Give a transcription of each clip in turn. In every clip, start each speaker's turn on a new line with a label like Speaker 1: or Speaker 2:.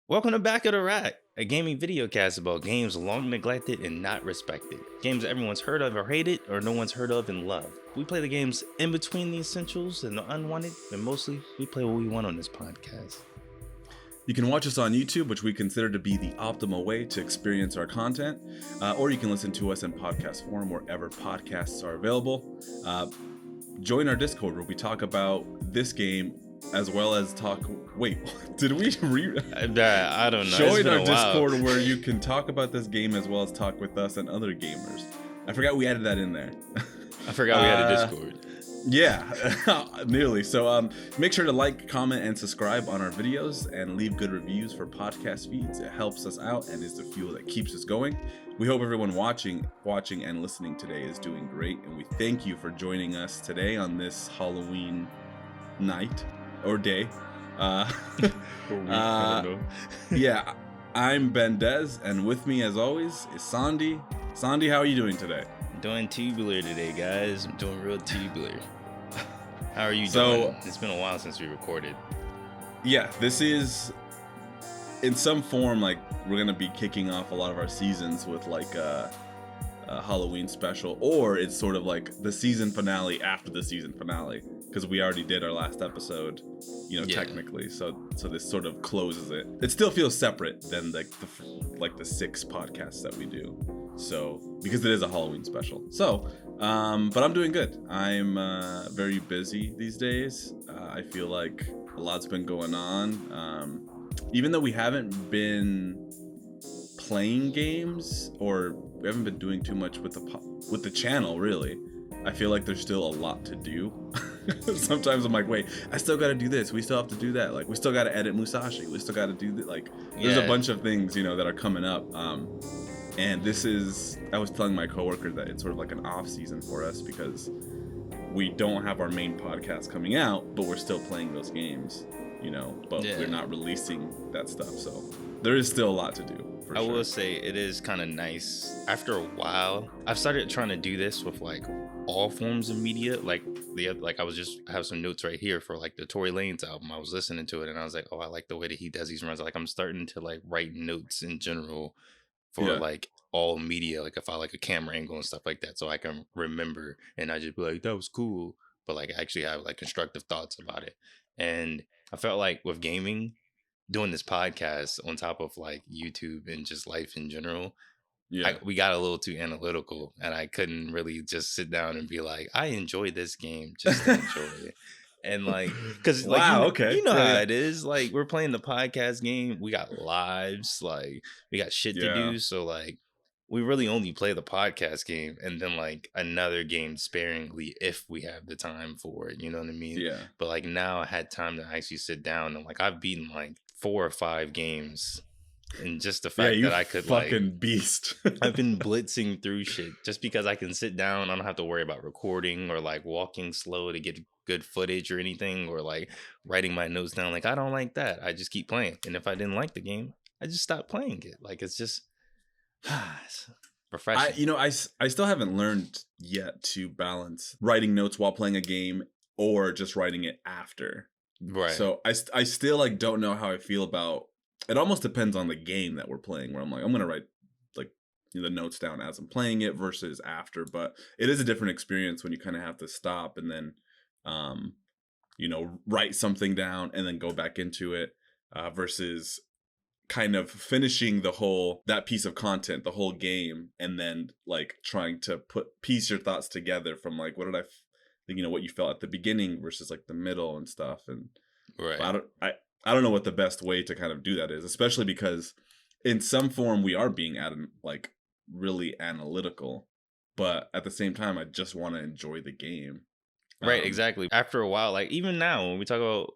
Speaker 1: Welcome to Back of the Rack, a gaming videocast about games long neglected and not respected. Games everyone's heard of or hated, or no one's heard of and loved. We play the games in between the essentials and the unwanted, and mostly we play what we want on this podcast.
Speaker 2: You can watch us on YouTube, which we consider to be the optimal way to experience our content, or you can listen to us in podcast form wherever podcasts are available. Join our Discord where we talk about this game as well as talk. Wait, did we?
Speaker 1: I don't know.
Speaker 2: Join our Discord where you can talk about this game as well as talk with us and other gamers. I forgot we added that in there.
Speaker 1: I forgot we had a Discord.
Speaker 2: Yeah, nearly. So make sure to like, comment, and subscribe on our videos and leave good reviews for podcast feeds. It helps us out and is the fuel that keeps us going. We hope everyone watching and listening today is doing great, and we thank you for joining us today on this Halloween night or day.
Speaker 1: I don't know.
Speaker 2: Yeah, I'm Bendezzer, and with me as always is Sondi. Sondi, how are you doing today?
Speaker 1: Doing tubular today, guys. I'm doing real tubular. How are you
Speaker 2: So-
Speaker 1: doing? It's been a while since we recorded.
Speaker 2: Yeah, this is in some form like we're gonna be kicking off a lot of our seasons with like a Halloween special, or it's sort of like the season finale after the season finale, because we already did our last episode,
Speaker 1: Yeah.
Speaker 2: technically. So this sort of closes it. It still feels separate than the 6 podcasts that we do. So because it is a Halloween special. So but I'm doing good. I'm very busy these days. I feel like a lot's been going on. Even though we haven't been playing games, or we haven't been doing too much with the channel, really, I feel like there's still a lot to do. Sometimes I'm like, wait, I still got to do this. We still have to do that. Like, we still got to edit Musashi. We still got to do that. Like, there's a bunch of things, that are coming up. And this is, I was telling my coworker that it's sort of like an off season for us because we don't have our main podcast coming out, but we're still playing those games, but we're not releasing that stuff. So there is still a lot to do.
Speaker 1: I will say it is kind of nice. After a while, I've started trying to do this with like all forms of media. I have some notes right here for like the Tory Lanez album. I was listening to it and I was like, oh, I like the way that he does these runs. Like I'm starting to like write notes in general for like all media, like if I like a camera angle and stuff like that, so I can remember and I just be like, that was cool, but like I actually have like constructive thoughts about it. And I felt like with gaming, doing this podcast on top of like YouTube and just life in general, we got a little too analytical and I couldn't really just sit down and be like, I enjoy this game just to enjoy it. And like, because like, how it is. Like, we're playing the podcast game. We got lives. Like, we got shit to do. So like, we really only play the podcast game and then like another game sparingly if we have the time for it. You know what I mean?
Speaker 2: Yeah.
Speaker 1: But like now I had time to actually sit down and like I've beaten like 4 or 5 games. And just the fact that I could
Speaker 2: fucking beast.
Speaker 1: I've been blitzing through shit just because I can sit down. I don't have to worry about recording or like walking slow to get good footage or anything, or like writing my notes down. Like I don't like that. I just keep playing. And if I didn't like the game, I just stop playing it. Like it's just it's refreshing.
Speaker 2: I still haven't learned yet to balance writing notes while playing a game or just writing it after.
Speaker 1: Right.
Speaker 2: So I still like don't know how I feel about. It almost depends on the game that we're playing, where I'm like, I'm gonna write like the notes down as I'm playing it versus after. But it is a different experience when you kind of have to stop and then, write something down and then go back into it, versus kind of finishing that piece of content, the whole game, and then like trying to piece your thoughts together from like what you felt at the beginning versus like the middle and stuff. And
Speaker 1: right.
Speaker 2: I don't know what the best way to kind of do that is, especially because in some form we are being like really analytical, but at the same time, I just want to enjoy the game.
Speaker 1: Right, exactly. After a while, like even now when we talk about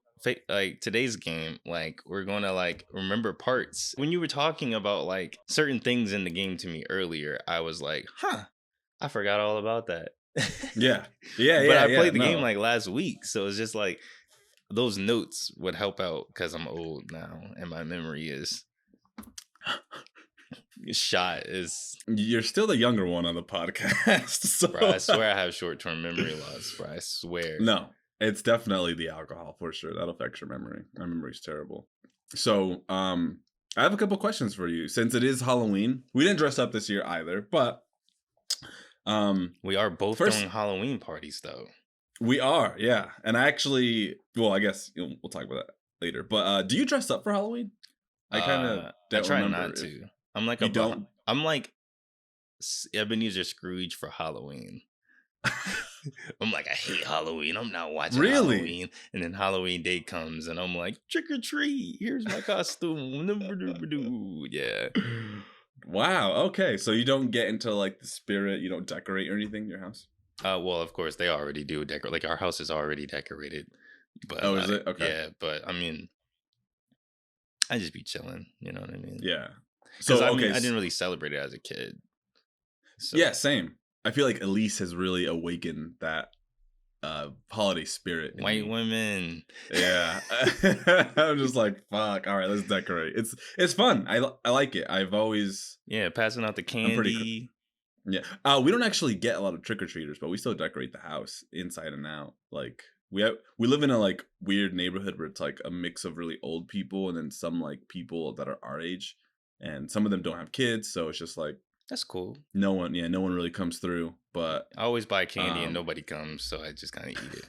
Speaker 1: like today's game, like we're going to like remember parts. When you were talking about like certain things in the game to me earlier, I was like, I forgot all about that.
Speaker 2: Yeah.
Speaker 1: But I played the game like last week, so it's just like those notes would help out because I'm old now and my memory is shot.
Speaker 2: You're still the younger one on the podcast. So.
Speaker 1: Bro, I swear I have short-term memory loss, bro. I swear.
Speaker 2: No, it's definitely the alcohol for sure. That affects your memory. My memory's terrible. So I have a couple questions for you since it is Halloween. We didn't dress up this year either, but
Speaker 1: We are both
Speaker 2: first
Speaker 1: throwing Halloween parties though.
Speaker 2: we are, yeah. And I actually, well, I guess we'll talk about that later. But do you dress up for Halloween? I kind of
Speaker 1: I
Speaker 2: don't
Speaker 1: try
Speaker 2: remember
Speaker 1: not
Speaker 2: if
Speaker 1: to. I'm like
Speaker 2: you don't.
Speaker 1: I'm like Ebenezer Scrooge for Halloween. I'm like, I hate Halloween. I'm not watching
Speaker 2: Really?
Speaker 1: Halloween. And then Halloween day comes and I'm like, trick or treat. Here's my costume. Yeah.
Speaker 2: Wow. Okay. So you don't get into like the spirit. You don't decorate or anything in your house.
Speaker 1: Well, of course they already do decorate. Like our house is already decorated. But
Speaker 2: Oh, is it? Okay.
Speaker 1: yeah, but I mean, I just be chilling. You know what I mean?
Speaker 2: Yeah.
Speaker 1: Because
Speaker 2: So
Speaker 1: I
Speaker 2: okay.
Speaker 1: mean, I didn't really celebrate it as a kid. So
Speaker 2: Yeah, same. I feel like Elise has really awakened that holiday spirit in
Speaker 1: white
Speaker 2: me.
Speaker 1: women.
Speaker 2: Yeah. I'm just like, fuck. All right, let's decorate. It's fun. I like it. I've always
Speaker 1: Passing out the
Speaker 2: I'm pretty
Speaker 1: candy.
Speaker 2: yeah. We don't actually get a lot of trick or treaters, but we still decorate the house inside and out. Like we live in a like weird neighborhood where it's like a mix of really old people and then some like people that are our age, and some of them don't have kids, so it's just like
Speaker 1: That's cool.
Speaker 2: no one really comes through. But
Speaker 1: I always buy candy and nobody comes, so I just kind of eat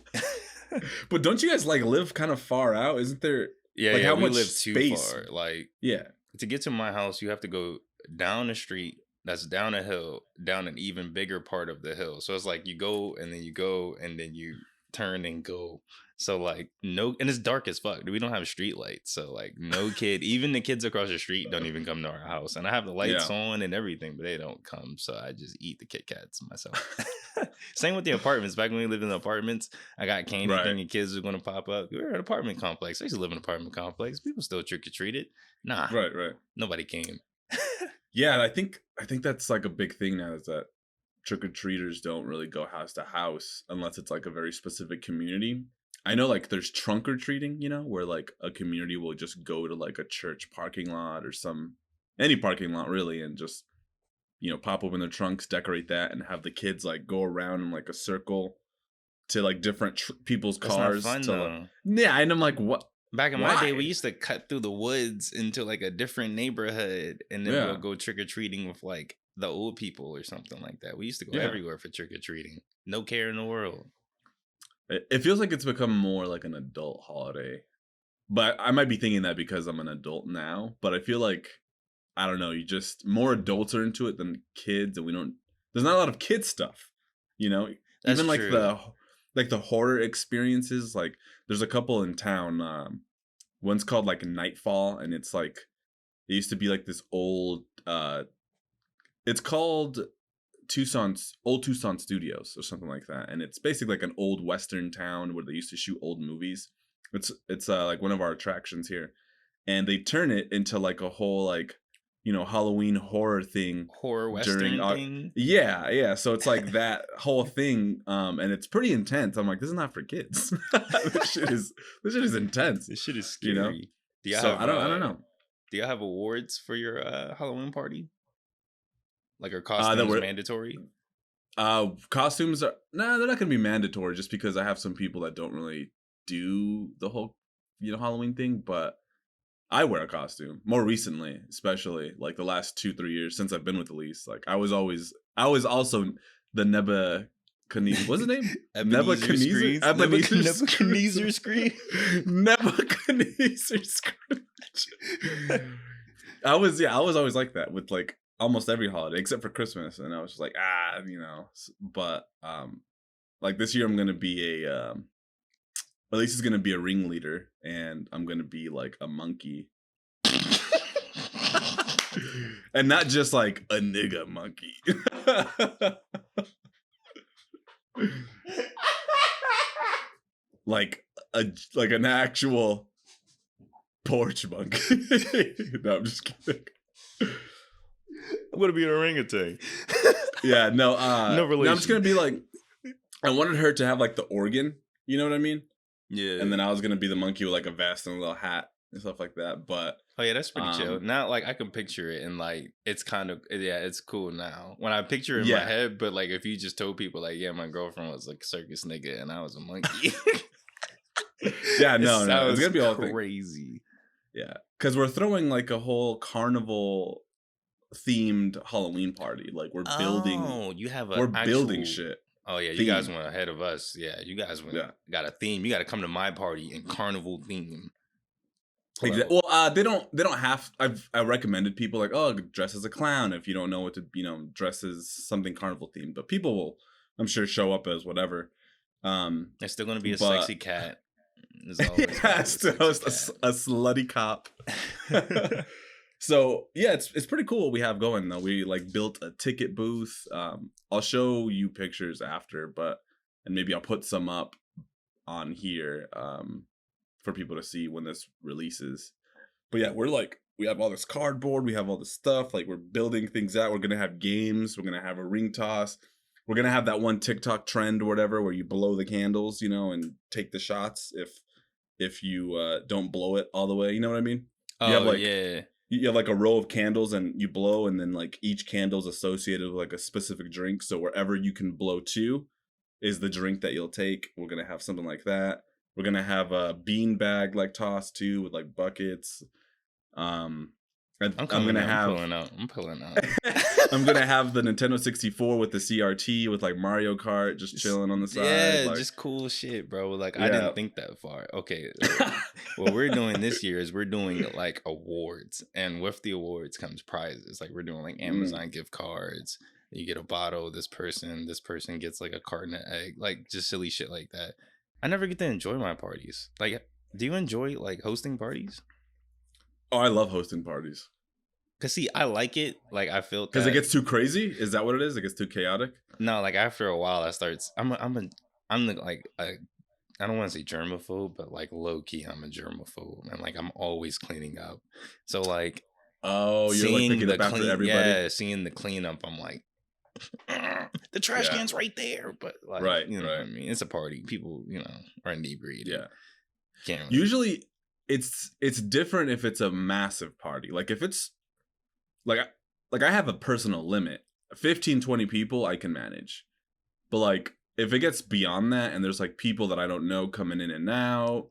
Speaker 1: it.
Speaker 2: but don't you guys like live kind of far out? Isn't there?
Speaker 1: Yeah,
Speaker 2: like,
Speaker 1: yeah,
Speaker 2: how
Speaker 1: we
Speaker 2: much
Speaker 1: live
Speaker 2: space?
Speaker 1: too far. Like
Speaker 2: Yeah.
Speaker 1: to get to my house, you have to go down the street. That's down a hill, down an even bigger part of the hill. So it's like you go and then you go and then you turn and go. So like no, and it's dark as fuck. We don't have street lights, so like no kid, even the kids across the street don't even come to our house. And I have the lights on and everything, but they don't come. So I just eat the Kit Kats myself. Same with the apartments. Back when we lived in the apartments, I got candy thinking kids were gonna pop up. We were at an apartment complex. I used to live in an apartment complex. People still trick or treated. Nah,
Speaker 2: Right.
Speaker 1: nobody came.
Speaker 2: Yeah, I think that's like a big thing now is that trick or treaters don't really go house to house unless it's like a very specific community. I know like there's trunk or treating, where like a community will just go to like a church parking lot or any parking lot really and just pop open their trunks, decorate that, and have the kids like go around in like a circle to like different people's
Speaker 1: That's
Speaker 2: cars.
Speaker 1: not fun though.
Speaker 2: Yeah, and I'm like, what?
Speaker 1: Back in my day, we used to cut through the woods into like a different neighborhood, and then we'll go trick or treating with like the old people or something like that. We used to go everywhere for trick or treating. No care in the world.
Speaker 2: It feels like it's become more like an adult holiday, but I might be thinking that because I'm an adult now. But I feel like I don't know. More adults are into it than kids, and there's not a lot of kid stuff.
Speaker 1: That's
Speaker 2: even like
Speaker 1: true.
Speaker 2: the horror experiences. Like there's a couple in town. One's called like Nightfall, and it's like it used to be like this old. It's called Old Tucson Studios or something like that, and it's basically like an old western town where they used to shoot old movies. It's like one of our attractions here, and they turn it into like a whole like Halloween horror thing,
Speaker 1: horror western thing.
Speaker 2: Yeah. So it's like that whole thing, and it's pretty intense. I'm like, this is not for kids. This shit is intense.
Speaker 1: This shit is scary.
Speaker 2: I don't know.
Speaker 1: Do y'all have awards for your Halloween party? Like are costumes mandatory?
Speaker 2: Costumes are they're not gonna be mandatory just because I have some people that don't really do the whole Halloween thing, but I wear a costume more recently, especially like the last 2-3 years since I've been with Elise. Like I was also the Nebuchadnezzar. What's his name?
Speaker 1: Nebuchadnezzar. Nebuchadnezzar screen.
Speaker 2: Nebuchadnezzar screen. I was always like that with like almost every holiday except for Christmas, and I was just like but like this year I'm gonna be at least it's gonna be a ringleader, and I'm gonna be like a monkey. And not just like a nigga monkey. like an actual porch monkey. No, I'm just kidding.
Speaker 1: I'm gonna be an orangutan.
Speaker 2: Yeah, no,
Speaker 1: no relation.
Speaker 2: No, I'm just gonna be like, I wanted her to have like the organ, you know what I mean?
Speaker 1: Yeah.
Speaker 2: And then I was gonna be the monkey with like a vest and a little hat and stuff like that. But
Speaker 1: oh yeah, that's pretty chill. Now like I can picture it, and like it's kind of it's cool now when I picture it in my head. But like if you just told people like my girlfriend was like a circus nigga and I was a monkey.
Speaker 2: Yeah, no, it's gonna be all
Speaker 1: crazy.
Speaker 2: Yeah, because we're throwing like a whole carnival themed Halloween party. Like
Speaker 1: Oh, you have an
Speaker 2: we're building
Speaker 1: actual.
Speaker 2: shit
Speaker 1: Oh yeah, you guys
Speaker 2: theme.
Speaker 1: went ahead of us. Yeah, you guys went
Speaker 2: Yeah.
Speaker 1: got a theme. You got to come to my party in carnival theme.
Speaker 2: Exactly.
Speaker 1: Well,
Speaker 2: Well, they don't have. I recommended people like, oh, dress as a clown if you don't know what to, dress as something carnival themed. But people will, I'm sure, show up as whatever.
Speaker 1: there's still gonna be a
Speaker 2: But
Speaker 1: sexy cat. There's always gonna
Speaker 2: yeah,
Speaker 1: be a
Speaker 2: to
Speaker 1: sexy
Speaker 2: host
Speaker 1: cat.
Speaker 2: a slutty cop. So yeah, it's pretty cool what we have going though. We like built a ticket booth. I'll show you pictures after, and maybe I'll put some up on here for people to see when this releases. But yeah, we have all this cardboard, we have all this stuff. Like we're building things out. We're gonna have games. We're gonna have a ring toss. We're gonna have that one TikTok trend or whatever where you blow the candles, and take the shots if you don't blow it all the way. You know what I mean? You have
Speaker 1: Oh
Speaker 2: like
Speaker 1: yeah.
Speaker 2: you have like a row of candles and you blow, and then like each candle is associated with like a specific drink. So wherever you can blow to is the drink that you'll take. We're gonna have something like that. We're gonna have a bean bag like toss too with like buckets. Um,
Speaker 1: I'm
Speaker 2: I'm
Speaker 1: coming
Speaker 2: gonna
Speaker 1: out. I'm
Speaker 2: have
Speaker 1: pulling out. I'm pulling out.
Speaker 2: I'm gonna have the Nintendo 64 with the CRT with like Mario Kart just chilling on the side.
Speaker 1: Yeah,
Speaker 2: Like
Speaker 1: just cool shit, bro. Like I
Speaker 2: yeah.
Speaker 1: didn't think that far. Okay, what we're doing this year is we're doing like awards, and with the awards comes prizes. Like we're doing like
Speaker 2: Mm.
Speaker 1: Amazon gift cards. You get a bottle. This person gets like a carton of egg. Like just silly shit like that. I never get to enjoy my parties. Like, do you enjoy like hosting parties?
Speaker 2: Oh, I love hosting parties
Speaker 1: Cause see, I like it. Like I felt
Speaker 2: because it
Speaker 1: that.
Speaker 2: gets too crazy. Is that what it is? It gets too chaotic.
Speaker 1: No, like after a while, I start. I'm the, like I don't want to say germaphobe, but like low key, I'm a germaphobe, and like I'm always cleaning up. So like
Speaker 2: Oh, you're like
Speaker 1: seeing
Speaker 2: picking
Speaker 1: the
Speaker 2: up after
Speaker 1: clean,
Speaker 2: everybody.
Speaker 1: yeah, seeing the cleanup, I'm like, the trash
Speaker 2: Yeah.
Speaker 1: can's right there. But like,
Speaker 2: Right.
Speaker 1: you know what
Speaker 2: Right.
Speaker 1: I mean? It's a party. People, are inebriated.
Speaker 2: Yeah.
Speaker 1: Can't really.
Speaker 2: Usually, it's different if it's a massive party. Like if it's like I have a personal limit. 15, 20 people I can manage. But like if it gets beyond that and there's like people that I don't know coming in and out,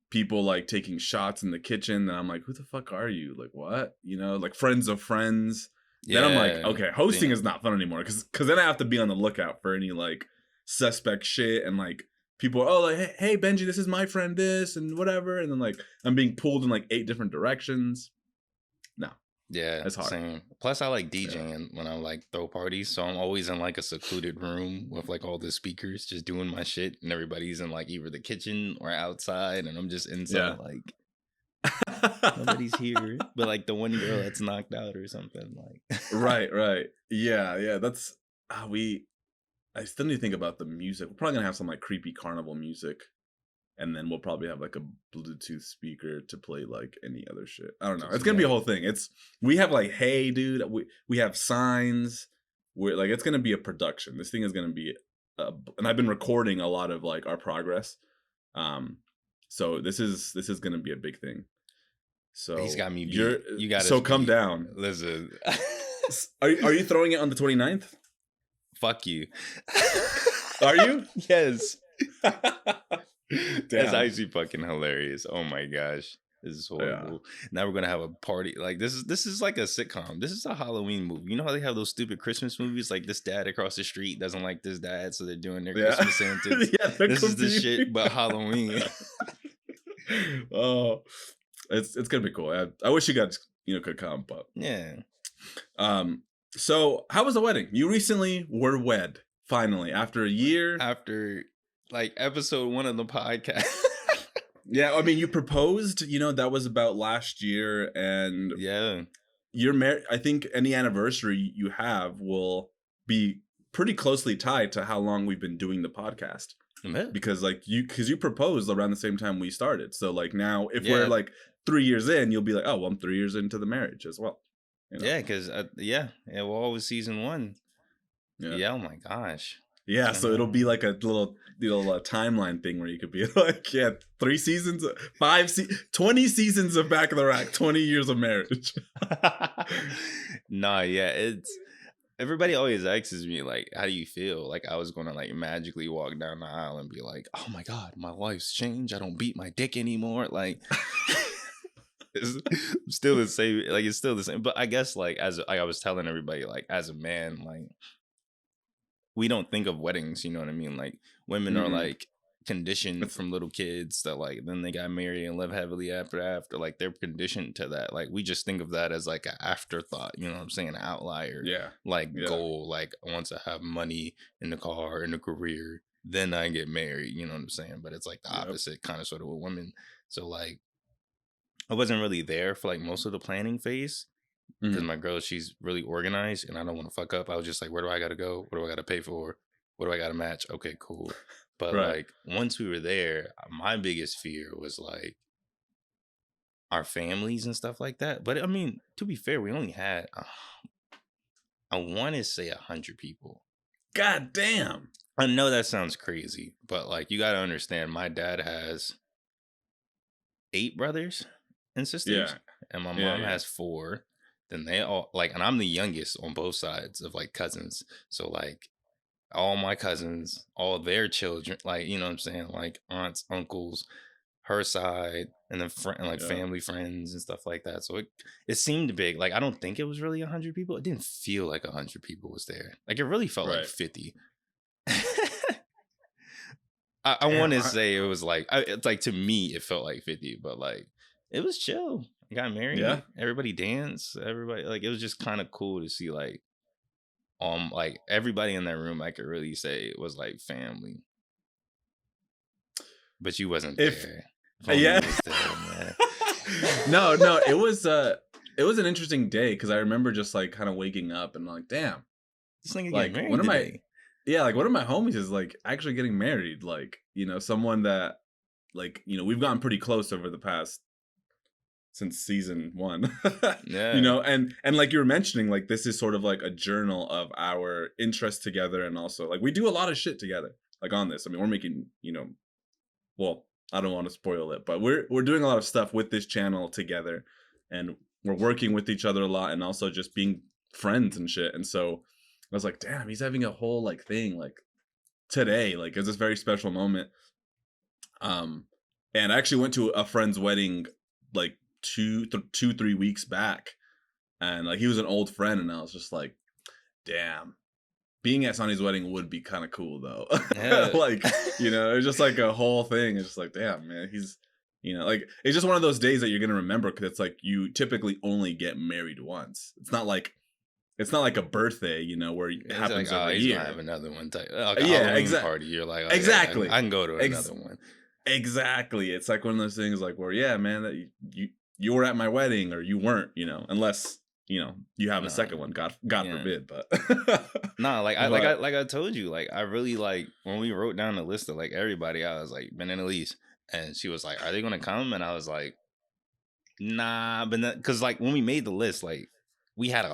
Speaker 2: people like taking shots in the kitchen, then I'm like, who the fuck are you? Like what? Like friends of friends. Then I'm like,
Speaker 1: Yeah.
Speaker 2: okay, hosting
Speaker 1: Damn.
Speaker 2: is not fun anymore because then I have to be on the lookout for any like suspect shit and like people are, oh like hey Benji, this is my friend this and whatever, and then like I'm being pulled in like 8 different directions. No,
Speaker 1: Yeah,
Speaker 2: it's hard.
Speaker 1: same. Plus, I like
Speaker 2: Yeah.
Speaker 1: DJing when I like throw parties, so I'm always in like a secluded room with like all the speakers, just doing my shit, and everybody's in like either the kitchen or outside, and I'm just inside,
Speaker 2: Yeah.
Speaker 1: like nobody's here, but like the one girl that's knocked out or something, like.
Speaker 2: Right. Yeah. That's I still need to think about the music. We're probably gonna have some like creepy carnival music, and then we'll probably have like a Bluetooth speaker to play like any other shit. I don't know.
Speaker 1: Just
Speaker 2: It's
Speaker 1: you
Speaker 2: gonna be a
Speaker 1: got
Speaker 2: whole thing. We have like, hey, dude, we have signs. We're like, it's gonna be a production. This thing is gonna be, and I've been recording a lot of like our progress. So this is gonna be a big thing. So
Speaker 1: he's got me beat. You got
Speaker 2: so
Speaker 1: us
Speaker 2: come
Speaker 1: beat.
Speaker 2: down.
Speaker 1: Listen,
Speaker 2: Are you throwing it on the 29th?
Speaker 1: fuck you.
Speaker 2: Are you?
Speaker 1: Yes.
Speaker 2: Damn.
Speaker 1: That's actually fucking hilarious. Oh my gosh. This is horrible. Now we're gonna have a party. Like this is like a sitcom. This is a Halloween movie. You know how they have those stupid Christmas movies? Like this dad across the street doesn't like this dad, so they're doing their Christmas Santas. This is the shit, but Halloween.
Speaker 2: Oh, it's gonna be cool. I wish you guys could come, but
Speaker 1: Yeah.
Speaker 2: So how was the wedding? You recently were wed finally after a year.
Speaker 1: After like episode 1 of the podcast.
Speaker 2: Yeah, I mean you proposed. That was about last year, and
Speaker 1: Yeah.
Speaker 2: you're married. I think any anniversary you have will be pretty closely tied to how long we've been doing the podcast.
Speaker 1: Yeah.
Speaker 2: Because you proposed around the same time we started. So like now if we're
Speaker 1: Yeah.
Speaker 2: like 3 years in, you'll be like, oh well, I'm 3 years into the marriage as well.
Speaker 1: Yeah, because well, always season 1. Yeah. Oh my gosh.
Speaker 2: Yeah, so it'll be like a little timeline thing where you could be like, 3 seasons, 20 seasons of Back of the Rack, 20 years of marriage.
Speaker 1: Nah, yeah, it's everybody always asks me like, how do you feel? Like I was gonna like magically walk down the aisle and be like, oh my god, my life's changed. I don't beat my dick anymore. Like It's still the same. Like it's still the same. But I guess like like I was telling everybody, like as a man, like we don't think of weddings, you know what I mean? Like women are
Speaker 2: Mm-mm.
Speaker 1: like conditioned
Speaker 2: It's
Speaker 1: from little kids that like then they got married and live happily after like they're conditioned to that. Like we just think of that as like an afterthought, you know what I'm saying? An outlier,
Speaker 2: yeah,
Speaker 1: like
Speaker 2: yeah,
Speaker 1: goal, like once I have money in the car, in the career, then I get married, you know what I'm saying? But it's like the
Speaker 2: yep.
Speaker 1: opposite kind of sort of with women. So like I wasn't really there for like most of the planning phase because
Speaker 2: Hmm.
Speaker 1: my girl, she's really organized and I don't want to fuck up. I was just like, where do I got to go? What do I got to pay for? What do I got to match? Okay, cool. But
Speaker 2: Right.
Speaker 1: like once we were there, my biggest fear was like our families and stuff like that. But I mean, to be fair, we only had, I want to say 100 people.
Speaker 2: God damn.
Speaker 1: I know that sounds crazy, but like you got to understand, my dad has 8 brothers and sisters,
Speaker 2: Yeah,
Speaker 1: and my
Speaker 2: yeah,
Speaker 1: mom
Speaker 2: yeah.
Speaker 1: has 4. Then they all like, and I'm the youngest on both sides of like cousins. So like all my cousins, all their children, like you know what I'm saying, like aunts, uncles, her side, and then like
Speaker 2: Yeah.
Speaker 1: family friends and stuff like that. So it seemed big. Like I don't think it was really 100 people. It didn't feel like 100 people was there. Like it really felt like
Speaker 2: Right.
Speaker 1: 50. I want
Speaker 2: Damn.
Speaker 1: to say it was like it's like to me it felt like 50, but like it was chill. Got
Speaker 2: Yeah.
Speaker 1: married, everybody danced, everybody like it was just kind of cool to see like everybody in that room I could really say was like family. But you wasn't
Speaker 2: If
Speaker 1: there. If only
Speaker 2: yeah.
Speaker 1: you was there, man.
Speaker 2: No, no, it was an interesting day because I remember just like kind of waking up and like, damn,
Speaker 1: This nigga getting
Speaker 2: like one
Speaker 1: married
Speaker 2: of my
Speaker 1: today.
Speaker 2: yeah, like one of my homies is like actually getting married. Like, someone that like, we've gotten pretty close over the past since season one.
Speaker 1: Yeah.
Speaker 2: And like you were mentioning, like this is sort of like a journal of our interests together, and also like we do a lot of shit together, like on this. I mean, we're making, well, I don't want to spoil it, but we're doing a lot of stuff with this channel together, and we're working with each other a lot, and also just being friends and shit. And so I was like, damn, he's having a whole like thing like today, like it's this very special moment. Um, and I actually went to a friend's wedding like 3 weeks back, and like he was an old friend, and I was just like, damn, being at Sonny's wedding would be kind of cool though.
Speaker 1: Yeah.
Speaker 2: Like, it's just like a whole thing. It's just like, damn, man, he's, like it's just one of those days that you're gonna remember because it's like you typically only get married once. It's not like a birthday, where it
Speaker 1: It's like,
Speaker 2: happens
Speaker 1: oh,
Speaker 2: every
Speaker 1: he's gonna have
Speaker 2: year.
Speaker 1: another one type. Like a
Speaker 2: Yeah,
Speaker 1: Halloween party. You're like, oh yeah,
Speaker 2: exactly,
Speaker 1: I can go to
Speaker 2: Ex-
Speaker 1: another one.
Speaker 2: exactly. It's like one of those things, like where, yeah, man, that you were at my wedding, or you weren't, unless you have a
Speaker 1: No.
Speaker 2: second one. God
Speaker 1: Yeah.
Speaker 2: forbid, but
Speaker 1: No, like
Speaker 2: but
Speaker 1: I told you, like I really like when we wrote down the list of like everybody, I was like, Ben and Elise. And she was like, are they gonna come? And I was like, nah, but because like when we made the list, like we had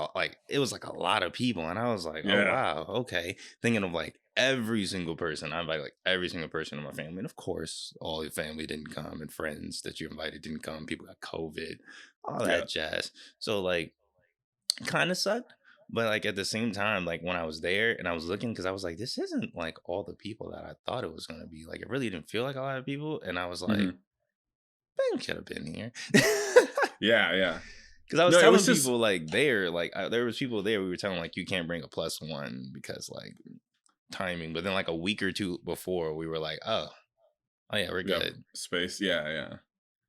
Speaker 1: it was like a lot of people, and I was like, oh
Speaker 2: yeah,
Speaker 1: wow, okay. Thinking of like every single person, I invited like every single person in my family, and of course, all your family didn't come, and friends that you invited didn't come. People got COVID, all
Speaker 2: yeah,
Speaker 1: that jazz. So like, kind of sucked. But like at the same time, like when I was there and I was looking, because I was like, this isn't like all the people that I thought it was gonna be. Like it really didn't feel like a lot of people, and I was like,
Speaker 2: hmm
Speaker 1: Ben could have been here.
Speaker 2: yeah, yeah.
Speaker 1: Because I was
Speaker 2: No, it
Speaker 1: telling
Speaker 2: was just
Speaker 1: people like there, like there was people there. We were telling like you can't bring a +1 because like timing. But then like a week or two before, we were like, oh yeah, we're
Speaker 2: we have
Speaker 1: good.
Speaker 2: space. Yeah, yeah.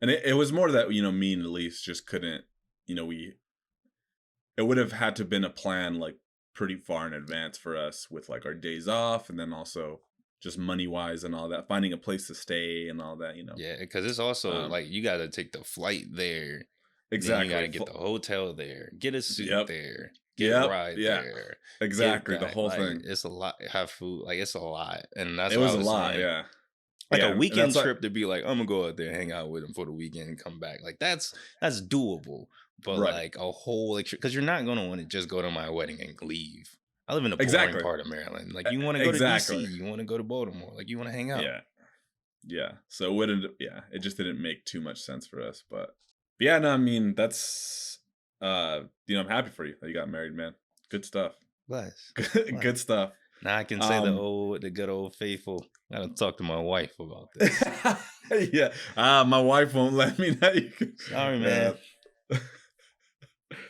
Speaker 2: And it was more that me and Elise just couldn't. We It would have had to been a plan like pretty far in advance for us with like our days off, and then also just money wise and all that, finding a place to stay and all that.
Speaker 1: Yeah, because it's also
Speaker 2: Um,
Speaker 1: like you got to take the flight there. Then you got to
Speaker 2: exactly.
Speaker 1: get the hotel there, get a suit
Speaker 2: Yep.
Speaker 1: there, get
Speaker 2: Yep.
Speaker 1: ride
Speaker 2: Yeah.
Speaker 1: there, get
Speaker 2: Exactly. The
Speaker 1: back.
Speaker 2: whole
Speaker 1: Like
Speaker 2: thing.
Speaker 1: it's a lot. Have food. Like it's a lot, and that's
Speaker 2: It
Speaker 1: what I
Speaker 2: was a
Speaker 1: was
Speaker 2: lot.
Speaker 1: saying.
Speaker 2: Yeah.
Speaker 1: Like a
Speaker 2: Yeah. And
Speaker 1: weekend
Speaker 2: that's like
Speaker 1: trip to be like, I'm gonna go out there, hang out with him for the weekend, and come back. Like that's doable. But
Speaker 2: right.
Speaker 1: like a whole like, because you're not gonna want to just go to my wedding and leave. I live in a boring
Speaker 2: Exactly.
Speaker 1: part of Maryland. Like you want to go to DC,
Speaker 2: Exactly.
Speaker 1: you want to go to Baltimore, like you want to hang out.
Speaker 2: Yeah. Yeah. So it wouldn't. Yeah. It just didn't make too much sense for us. But yeah. No. I mean, that's. I'm happy for you that you got married, man. Good stuff.
Speaker 1: Bless.
Speaker 2: Good stuff.
Speaker 1: Now I can say the good old faithful. I gotta talk to my wife about this.
Speaker 2: Yeah. My wife won't let me. Now you can.
Speaker 1: Sorry,
Speaker 2: Yeah,
Speaker 1: man.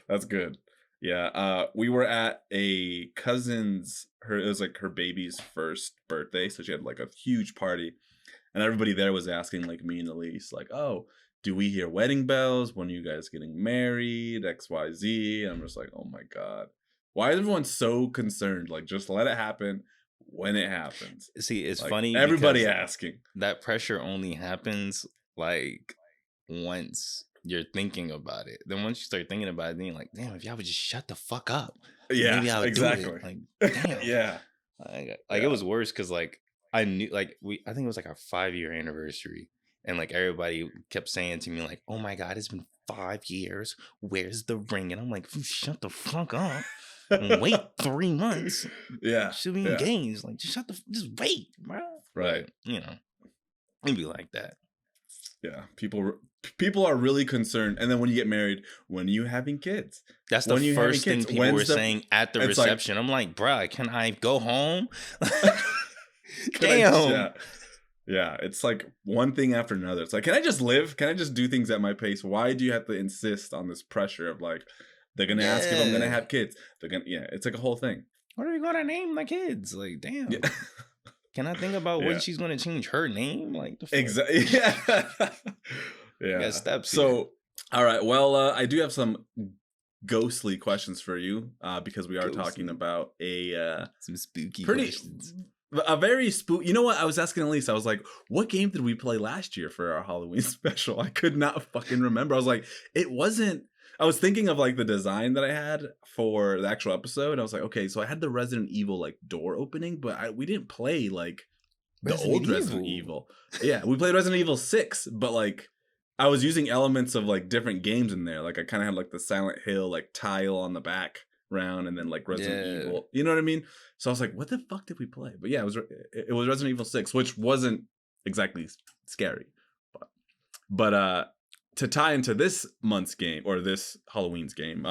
Speaker 2: that's good. Yeah. We were at a cousin's. It was like her baby's first birthday, so she had like a huge party, and everybody there was asking like me and Elise, like, "Oh, do we hear wedding bells? When are you guys getting married? XYZ." And I'm just like, "Oh my god, why is everyone so concerned? Like, just let it happen when it happens."
Speaker 1: See, it's
Speaker 2: Like
Speaker 1: funny
Speaker 2: everybody
Speaker 1: because
Speaker 2: asking.
Speaker 1: that pressure only happens like once you're thinking about it. Then once you start thinking about it, then you're like, damn, if y'all would just shut the fuck up,
Speaker 2: Yeah,
Speaker 1: maybe I'll do it.
Speaker 2: exactly.
Speaker 1: Like, damn.
Speaker 2: Yeah,
Speaker 1: It
Speaker 2: yeah.
Speaker 1: was worse because like I knew like I think it was like our 5 year anniversary. And like everybody kept saying to me, like, oh my God, it's been 5 years. Where's the ring? And I'm like, shut the fuck up. And wait 3 months.
Speaker 2: Yeah,
Speaker 1: Should be
Speaker 2: yeah.
Speaker 1: engaged. Like, just wait, bro.
Speaker 2: Right.
Speaker 1: But it'd be like that.
Speaker 2: Yeah, people are really concerned. And then when you get married, when are you having kids?
Speaker 1: That's the
Speaker 2: When are you having
Speaker 1: first thing
Speaker 2: kids?
Speaker 1: people were
Speaker 2: When's the
Speaker 1: saying at the
Speaker 2: It's like,
Speaker 1: reception. I'm like, bruh, can I go home?
Speaker 2: can I just
Speaker 1: Damn.
Speaker 2: yeah, it's like one thing after another. It's like, can I just live? Can I just do things at my pace? Why do you have to insist on this pressure of like they're gonna ask if I'm gonna
Speaker 1: Yeah.
Speaker 2: have kids? It's like a whole thing.
Speaker 1: What are we gonna name the kids? Like, damn.
Speaker 2: Yeah.
Speaker 1: Can I think about
Speaker 2: Yeah.
Speaker 1: when she's gonna change her name? Like the fuck?
Speaker 2: Exactly. Yeah.
Speaker 1: You got steps here.
Speaker 2: So, all right. Well, I do have some ghostly questions for you because we are talking about
Speaker 1: some spooky
Speaker 2: pretty
Speaker 1: questions.
Speaker 2: a very spook. You know what? I was asking Elise. I was like, "What game did we play last year for our Halloween special?" I could not fucking remember. I was like, "It wasn't." I was thinking of like the design that I had for the actual episode. I was like, "Okay, so I had the Resident Evil like door opening, but we didn't play like the old Resident Evil. Yeah, we played Resident Evil 6, but like I was using elements of like different games in there. Like I kind of had like the Silent Hill like tile on the background, and then like Resident Evil. You know what I mean? So I was like, what the fuck did we play? But yeah, it was Resident Evil 6, which wasn't exactly scary. But to tie into this month's game or this Halloween's game,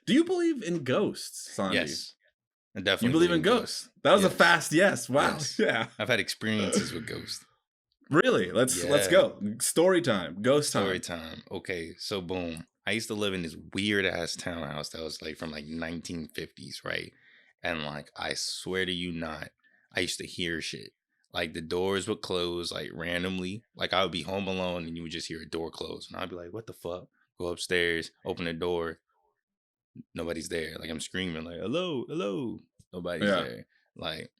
Speaker 2: do you believe in ghosts, Sondi?
Speaker 1: Yes. I definitely
Speaker 2: You believe in ghosts? That was a fast yes. Wow.
Speaker 1: Yes.
Speaker 2: Yeah.
Speaker 1: I've had experiences with ghosts.
Speaker 2: Really? Let's go. Story time. Ghost time.
Speaker 1: Story time. Okay, so boom. I used to live in this weird ass townhouse that was like from like 1950s, right? And like I swear to you not, I used to hear shit. Like the doors would close like randomly. Like I would be home alone and you would just hear a door close. And I'd be like, what the fuck? Go upstairs, open the door. Nobody's there. Like I'm screaming, like, hello, hello. Nobody's there. Like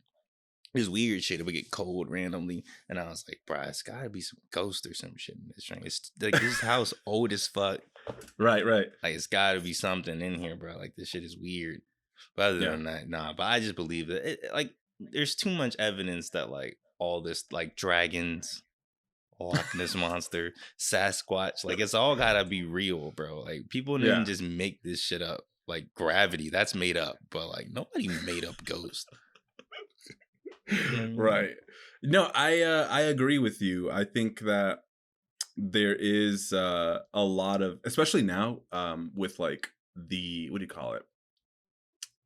Speaker 1: this weird shit. It would get cold randomly. And I was like, bruh, it's gotta be some ghost or some shit in this thing. It's like this house old as fuck.
Speaker 2: Right.
Speaker 1: Like it's gotta be something in here, bro. Like this shit is weird. But other than that, nah. But I just believe that like there's too much evidence that like all this like dragons, Loch Ness monster, Sasquatch, like it's all gotta be real, bro. Like people didn't just make this shit up. Like gravity, that's made up, but like nobody made up ghosts.
Speaker 2: Right. No, I agree with you. I think that there is a lot of, especially now, with like the what do you call it?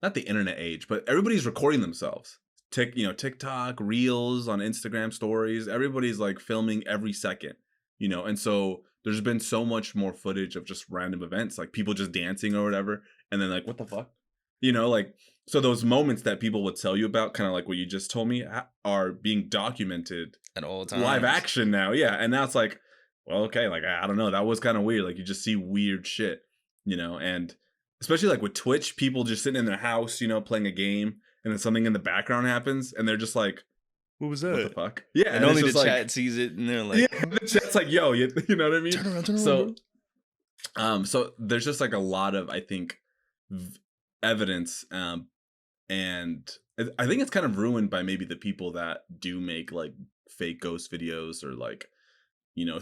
Speaker 2: Not the internet age, but everybody's recording themselves. TikTok, Reels on Instagram stories. Everybody's like filming every second, and so there's been so much more footage of just random events, like people just dancing or whatever, and then like, what the fuck? Like, so those moments that people would tell you about, kind of like what you just told me, are being documented
Speaker 1: at all times.
Speaker 2: Live action now. Yeah. And now it's like, well, okay, like, I don't know. That was kind of weird. Like you just see weird shit, and especially like with Twitch, people just sitting in their house, playing a game, and then something in the background happens, and they're just like,
Speaker 1: what was that?
Speaker 2: What the fuck? Yeah.
Speaker 1: And only the chat sees it, and they're like,
Speaker 2: yeah, the chat's like, yo, you know what I mean?
Speaker 1: Turn around.
Speaker 2: So there's just like a lot of, I think, evidence, and I think it's kind of ruined by maybe the people that do make like fake ghost videos, or like,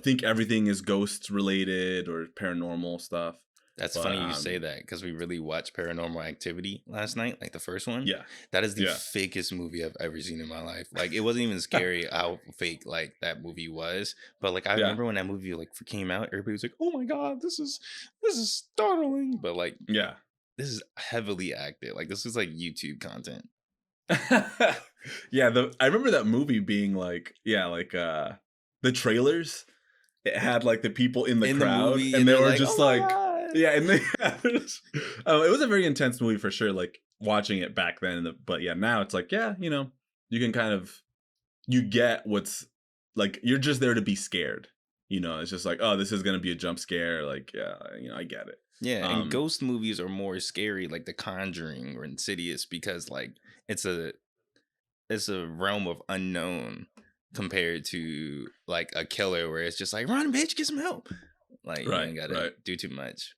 Speaker 2: think everything is ghost related or paranormal stuff.
Speaker 1: That's funny you say that, because we really watched Paranormal Activity last night, like the first one.
Speaker 2: Yeah.
Speaker 1: That is the fakest movie I've ever seen in my life. Like it wasn't even scary how fake like that movie was. But like I remember when that movie like came out, everybody was like, oh my God, this is startling. But like, this is heavily acted. Like this is like YouTube content.
Speaker 2: Yeah, I remember that movie being like, the trailers, it had like the people in the
Speaker 1: in the
Speaker 2: crowd,
Speaker 1: movie,
Speaker 2: and they
Speaker 1: they're
Speaker 2: were
Speaker 1: like,
Speaker 2: just
Speaker 1: "Oh my
Speaker 2: like,
Speaker 1: God."
Speaker 2: yeah, and they, it was a very intense movie for sure. Like watching it back then, but yeah, now it's like, yeah, you know, you can kind of you get what's like you're just there to be scared. You know, it's just like, oh, this is gonna be a jump scare. Like, yeah, you know, I get it.
Speaker 1: Yeah, and ghost movies are more scary, like The Conjuring or Insidious, because like it's a realm of unknown compared to like a killer where it's just like, run, bitch, get some help. Like you
Speaker 2: Right,
Speaker 1: ain't gotta
Speaker 2: right.
Speaker 1: do too much.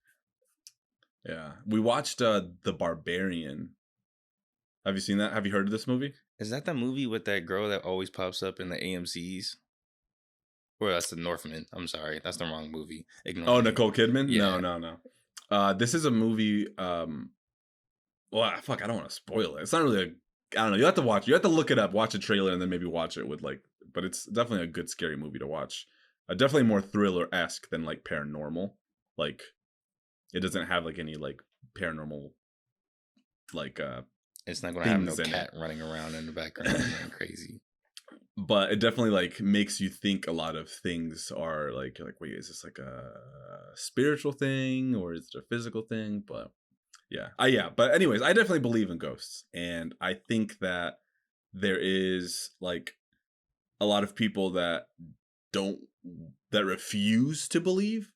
Speaker 2: Yeah, we watched The Barbarian. Have you seen that? Have you heard of this movie?
Speaker 1: Is that the movie with that girl that always pops up in the AMC's? Or that's the Northman. I'm sorry, that's the wrong movie. Ignore
Speaker 2: Oh,
Speaker 1: me.
Speaker 2: Nicole Kidman?
Speaker 1: Yeah.
Speaker 2: No. This is a movie. Well, fuck, I don't want to spoil it. It's not really a. I don't know. You have to watch. You have to look it up, watch a trailer, and then maybe watch it with like. But it's definitely a good scary movie to watch. Definitely more thriller-esque than like paranormal. Like, it doesn't have like any like paranormal like
Speaker 1: It's not gonna have no
Speaker 2: things in
Speaker 1: cat
Speaker 2: it.
Speaker 1: running around in the background going crazy.
Speaker 2: But it definitely like makes you think a lot of things are like you're like, wait, is this like a spiritual thing or is it a physical thing? But yeah. But anyways, I definitely believe in ghosts, and I think that there is like a lot of people that don't that refuse to believe.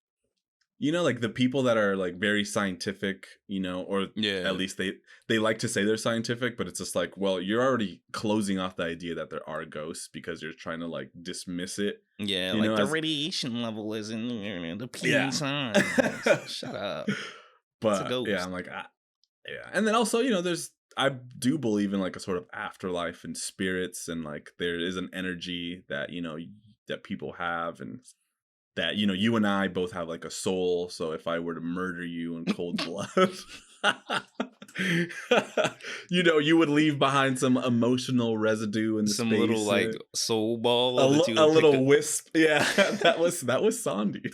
Speaker 2: You know, like the people that are like very scientific, you know, or
Speaker 1: Yeah.
Speaker 2: at least they like to say they're scientific, but it's just like, well, you're already closing off the idea that there are ghosts because you're trying to like dismiss it.
Speaker 1: Yeah,
Speaker 2: You
Speaker 1: like
Speaker 2: know,
Speaker 1: the
Speaker 2: as
Speaker 1: radiation level is in the
Speaker 2: yeah.
Speaker 1: sign. Shut up. It's a
Speaker 2: But yeah,
Speaker 1: ghost.
Speaker 2: I'm like, yeah. And then also, you know, I do believe in like a sort of afterlife and spirits, and like there is an energy that, you know, that people have, and that, you know, you and I both have like a soul. So if I were to murder you in cold blood, you know, you would leave behind some emotional residue in the
Speaker 1: Some little
Speaker 2: space.
Speaker 1: like soul ball that you
Speaker 2: A
Speaker 1: would pick
Speaker 2: little
Speaker 1: up.
Speaker 2: wisp. Yeah, that was Sondi.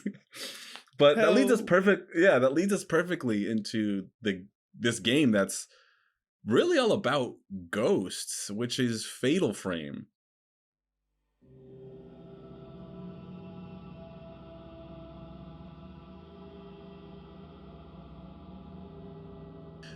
Speaker 2: But that leads us that leads us perfectly into this game that's really all about ghosts, which is Fatal Frame.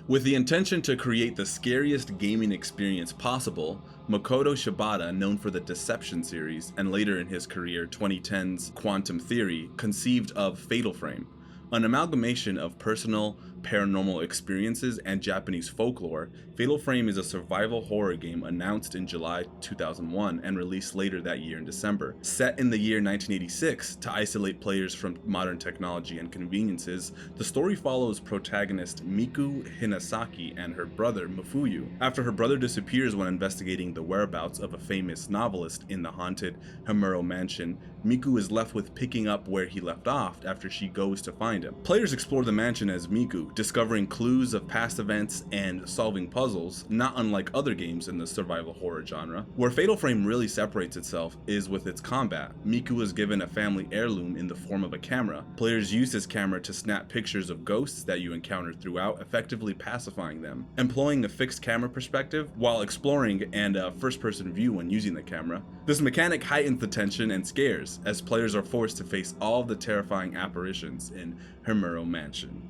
Speaker 2: With the intention to create the scariest gaming experience possible, Makoto Shibata, known for the Deception series and later in his career 2010's Quantum Theory, conceived of Fatal Frame, an amalgamation of personal, paranormal experiences and Japanese folklore. Fatal Frame is a survival horror game announced in July 2001 and released later that year in December. Set in the year 1986 to isolate players from modern technology and conveniences, the story follows protagonist Miku Hinasaki and her brother Mafuyu. After her brother disappears when investigating the whereabouts of a famous novelist in the haunted Himuro Mansion, Miku is left with picking up where he left off after she goes to find him. Players explore the mansion as Miku, discovering clues of past events and solving puzzles, not unlike other games in the survival horror genre. Where Fatal Frame really separates itself is with its combat. Miku is given a family heirloom in the form of a camera. Players use this camera to snap pictures of ghosts that you encounter throughout, effectively pacifying them. Employing a fixed camera perspective while exploring and a first-person view when using the camera. This mechanic heightens the tension and scares, as players are forced to face all of the terrifying apparitions in Himuro Mansion.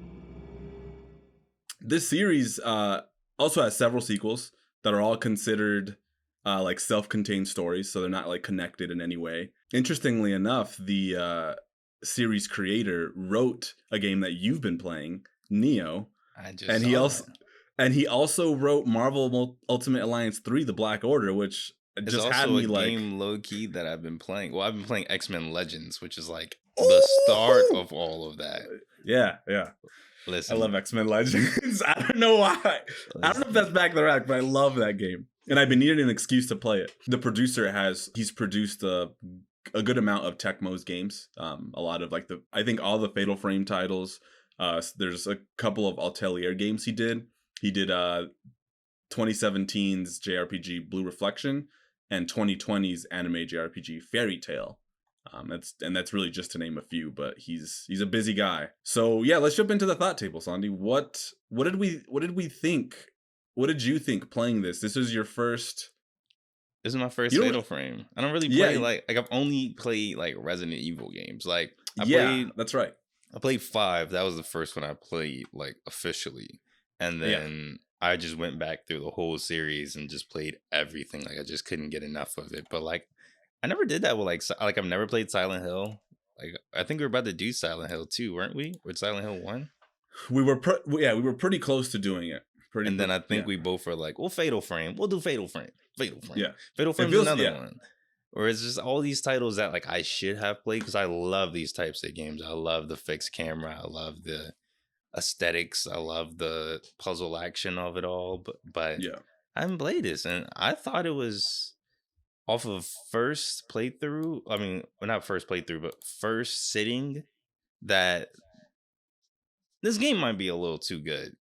Speaker 2: This series also has several sequels that are all considered like self-contained stories, so they're not like connected in any way. Interestingly enough, the series creator wrote a game that you've been playing, Neo, and he also wrote Marvel Ultimate Alliance 3: The Black Order, which
Speaker 1: It's
Speaker 2: just had
Speaker 1: also
Speaker 2: me
Speaker 1: a
Speaker 2: like
Speaker 1: game low key that I've been playing. Well, I've been playing X-Men Legends, which is like the start of all of that.
Speaker 2: Yeah.
Speaker 1: Listen,
Speaker 2: I love X-Men Legends. I don't know why. I don't know if that's back the rack, but I love that game. And I've been needing an excuse to play it. The producer he's produced a good amount of Tecmo's games. A lot of like I think all the Fatal Frame titles. There's a couple of Atelier games he did. He did 2017's JRPG Blue Reflection and 2020's anime JRPG Fairy Tail. That's really just to name a few, but he's a busy guy. So yeah, let's jump into the thought table, Sondi. What did we think? What did you think playing this? This was your first
Speaker 1: This is my first
Speaker 2: You don't.
Speaker 1: Fatal Frame. I don't really
Speaker 2: Yeah,
Speaker 1: play like I've only played like Resident Evil games. Like
Speaker 2: yeah, that's right.
Speaker 1: I played 5. That was the first one I played like officially. And
Speaker 2: Yeah.
Speaker 1: then I just went back through the whole series and just played everything. Like I just couldn't get enough of it. But like I never did that with like I've never played Silent Hill. Like I think we were about to do Silent Hill 2, weren't we? With Silent Hill 1?
Speaker 2: We were pretty close to doing it.
Speaker 1: And then I
Speaker 2: Yeah.
Speaker 1: think we both were like, well, Fatal Frame. We'll do Fatal Frame. Fatal Frame.
Speaker 2: Yeah.
Speaker 1: Fatal
Speaker 2: It
Speaker 1: Frame's
Speaker 2: feels
Speaker 1: another
Speaker 2: yeah.
Speaker 1: one. Or it's just all these titles that like I should have played because I love these types of games. I love the fixed camera. I love the aesthetics. I love the puzzle action of it all. But
Speaker 2: Yeah.
Speaker 1: I haven't played this, and I thought it was off of first playthrough. I mean, well, not first playthrough, but first sitting. That this game might be a little too good.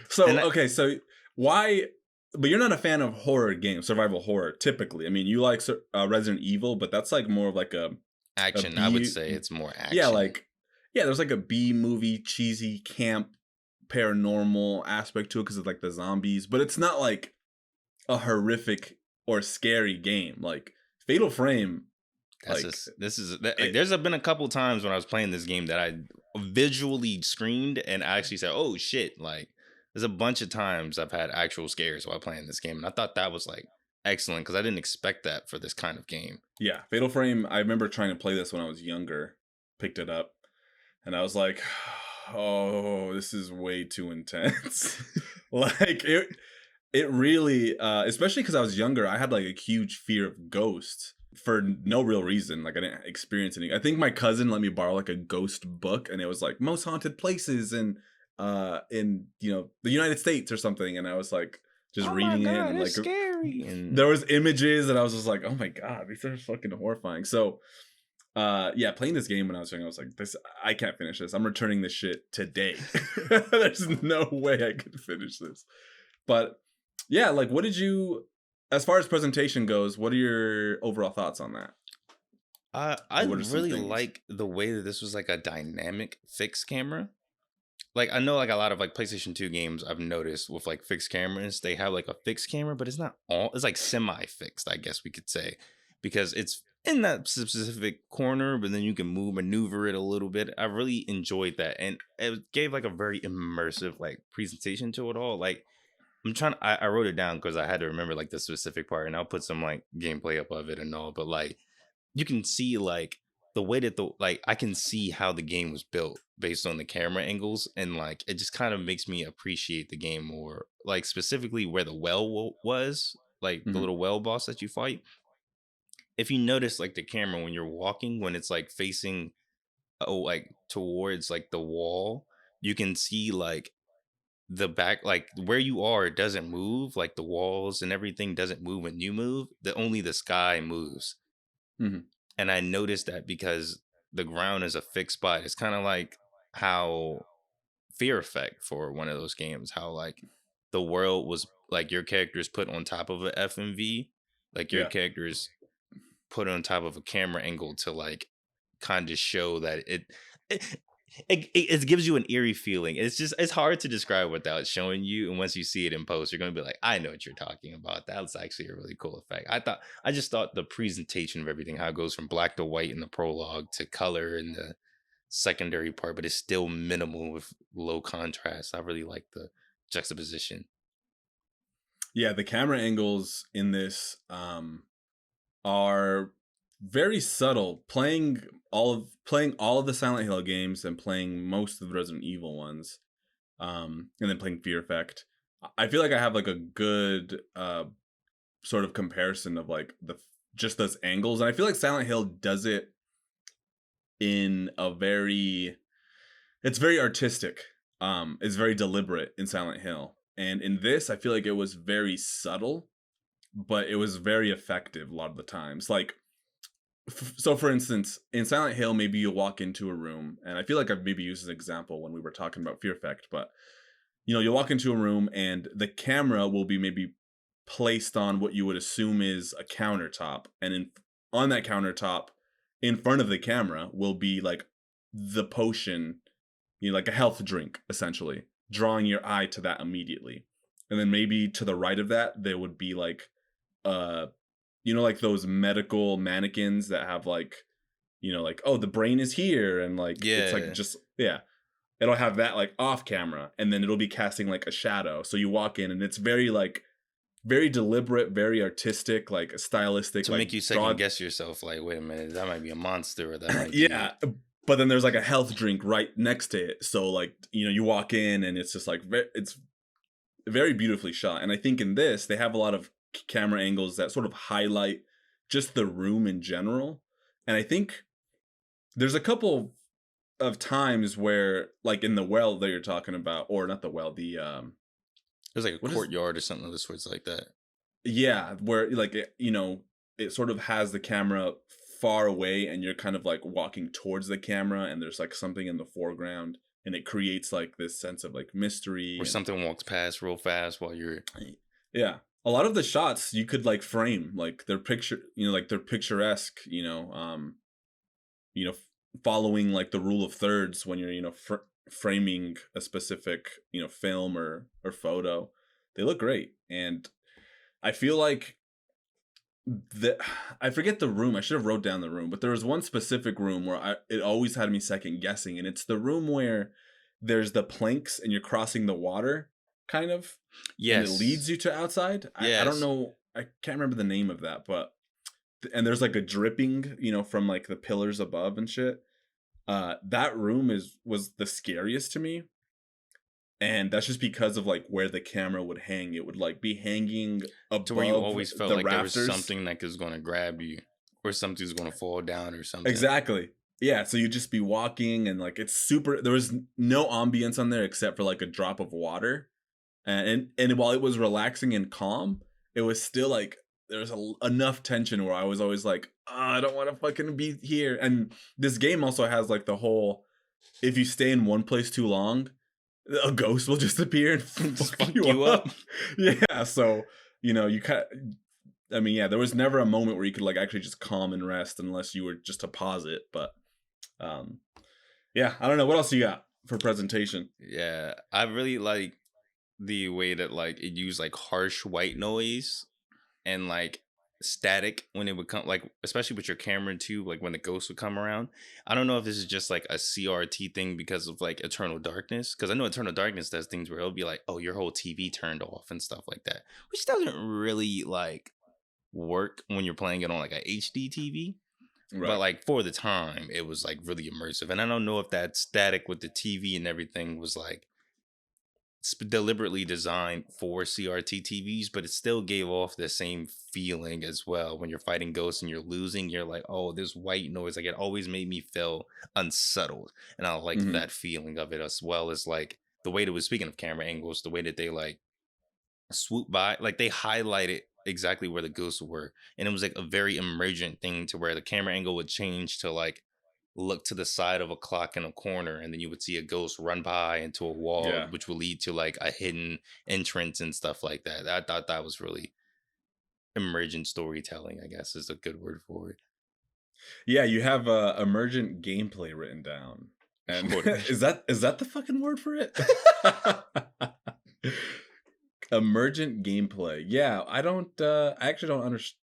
Speaker 2: So
Speaker 1: And
Speaker 2: okay, so why? But you're not a fan of horror games, survival horror. Typically, I mean, you like Resident Evil, but that's like more of like a
Speaker 1: action,
Speaker 2: B,
Speaker 1: I would say it's more action.
Speaker 2: Yeah, like there's like a B movie, cheesy camp, paranormal aspect to it because of like the zombies, but it's not like a horrific or scary game. Like Fatal Frame.
Speaker 1: There's been a couple times when I was playing this game that I visually screamed and I actually said, "Oh shit!" Like there's a bunch of times I've had actual scares while playing this game, and I thought that was like excellent because I didn't expect that for this kind of game.
Speaker 2: Yeah, Fatal Frame. I remember trying to play this when I was younger. Picked it up, and I was like, "Oh, this is way too intense." Like it really, especially because I was younger. I had like a huge fear of ghosts for no real reason. Like I didn't experience any. I think my cousin let me borrow like a ghost book, and it was like most haunted places in the United States or something, and I was like just reading it and like
Speaker 1: scary. And
Speaker 2: there was images and I was just like, oh my god, these are fucking horrifying. So playing this game when I was young, I was like, I can't finish this. I'm returning this shit today. There's no way I could finish this. But yeah, like what did you, as far as presentation goes, what are your overall thoughts on that?
Speaker 1: I really like the way that this was like a dynamic fixed camera. Like I know like a lot of like PlayStation 2 games I've noticed with like fixed cameras, they have like a fixed camera, but it's not all, it's like semi-fixed, I guess we could say, because it's in that specific corner, but then you can maneuver it a little bit. I really enjoyed that. And it gave like a very immersive like presentation to it all. Like I wrote it down because I had to remember like the specific part, and I'll put some like gameplay up of it and all, but like you can see like the way that I can see how the game was built based on the camera angles, and like it just kind of makes me appreciate the game more. Like specifically where the well was, like the little well boss that you fight. If you notice like the camera when you're walking, when it's like facing like towards like the wall, you can see like the back, like where you are, it doesn't move. Like the walls and everything doesn't move when you move. Only the sky moves. And I noticed that because the ground is a fixed spot. It's kind of like how Fear Effect for one of those games, how like the world was like your character is put on top of a FMV, like your character is put on top of a camera angle to like kind of show that it gives you an eerie feeling. It's hard to describe without showing you, and once you see it in post, you're gonna be like, I know what you're talking about. That's actually a really cool effect. I just thought the presentation of everything, how it goes from black to white in the prologue to color in the secondary part, but it's still minimal with low contrast. I really like the juxtaposition.
Speaker 2: Yeah, the camera angles in this are very subtle. Playing all of the Silent Hill games and playing most of the Resident Evil ones, and then playing Fear Effect, I feel like I have like a good sort of comparison of like just those angles, and I feel like Silent Hill does it in it's very artistic. It's very deliberate in Silent Hill, and in this I feel like it was very subtle, but it was very effective a lot of the times. Like so for instance, in Silent Hill, maybe you walk into a room, and I feel like I've maybe used this example when we were talking about Fear Effect, but you walk into a room and the camera will be maybe placed on what you would assume is a countertop, and on that countertop in front of the camera will be like the potion, like a health drink essentially, drawing your eye to that immediately. and then maybe to the right of that there would be like like those medical mannequins that have like like, oh, the brain is here, and like it's like
Speaker 1: Yeah.
Speaker 2: just yeah, it'll have that like off camera, and then it'll be casting like a shadow, so you walk in and it's very like very deliberate, very artistic, like stylistic,
Speaker 1: To
Speaker 2: like
Speaker 1: make you second
Speaker 2: broad.
Speaker 1: guess yourself, like, wait a minute, that might be a monster, or that might be.
Speaker 2: Yeah, but then there's like a health drink right next to it, so like you walk in and it's just like it's very beautifully shot. And I think in this they have a lot of camera angles that sort of highlight just the room in general. And I think there's a couple of times where like in the well that you're talking about, or not the well, the
Speaker 1: There's like a
Speaker 2: what is
Speaker 1: courtyard or something of the sorts like that.
Speaker 2: yeah, where like it sort of has the camera far away and you're kind of like walking towards the camera and there's like something in the foreground, and it creates like this sense of like mystery
Speaker 1: Where
Speaker 2: and
Speaker 1: something walks past real fast while you're.
Speaker 2: yeah. A lot of the shots you could like frame, like like they're picturesque, following like the rule of thirds when you're, framing a specific, film or photo. They look great. And I feel like the I forget the room. I should have wrote down the room, but there was one specific room where it always had me second guessing, and it's the room where there's the planks and you're crossing the water, kind of, and it
Speaker 1: Yes.
Speaker 2: leads you to outside. I don't
Speaker 1: Yes.
Speaker 2: know. I can't remember the name of that, but and there's like a dripping, from like the pillars above and shit. That room was the scariest to me, and that's just because of like where the camera would hang. It would like be hanging
Speaker 1: To where you
Speaker 2: above
Speaker 1: always felt
Speaker 2: the
Speaker 1: like there was
Speaker 2: rafters.
Speaker 1: something that was going to grab you, or something's going to fall down or something.
Speaker 2: Exactly. Yeah, so you'd just be walking and like it's super there was no ambience on there except for like a drop of water. And while it was relaxing and calm, it was still like there was enough tension where I was always like, oh, I don't want to fucking be here. And this game also has like the whole, if you stay in one place too long, a ghost will just appear and
Speaker 1: Just
Speaker 2: fuck
Speaker 1: fuck
Speaker 2: you
Speaker 1: you
Speaker 2: up.
Speaker 1: up.
Speaker 2: Yeah, so you kind I mean, yeah, there was never a moment where you could like actually just calm and rest unless you were just to pause it. But um, yeah, I don't know what else you got for presentation.
Speaker 1: Yeah, I really like the way that like it used like harsh white noise and like static when it would come, like especially with your camera too, like when the ghost would come around. I don't know if this is just like a CRT thing because of like Eternal Darkness, because I know Eternal Darkness does things where it'll be like, oh, your whole TV turned off and stuff like that, which doesn't really like work when you're playing it on like a HD TV. But
Speaker 2: Right.
Speaker 1: like for the time, it was like really immersive, and I don't know if that static with the TV and everything was like deliberately designed for CRT TVs, but it still gave off the same feeling as well. When you're fighting ghosts and you're losing, you're like, oh, this white noise. Like it always made me feel unsettled. And I like
Speaker 2: Hmm.
Speaker 1: that feeling of it, as well as like the way that was, speaking of camera angles, the way that they like swoop by, like they highlighted exactly where the ghosts were. And it was like a very emergent thing to where the camera angle would change to like look to the side of a clock in a corner, and then you would see a ghost run by into a wall,
Speaker 2: Yeah.
Speaker 1: which would lead to like a hidden entrance and stuff like that. I thought that was really emergent storytelling, I guess is a good word for it.
Speaker 2: Yeah, you have emergent gameplay written down. And
Speaker 1: What-
Speaker 2: is that the fucking word for it? Emergent gameplay. Yeah, I actually don't understand.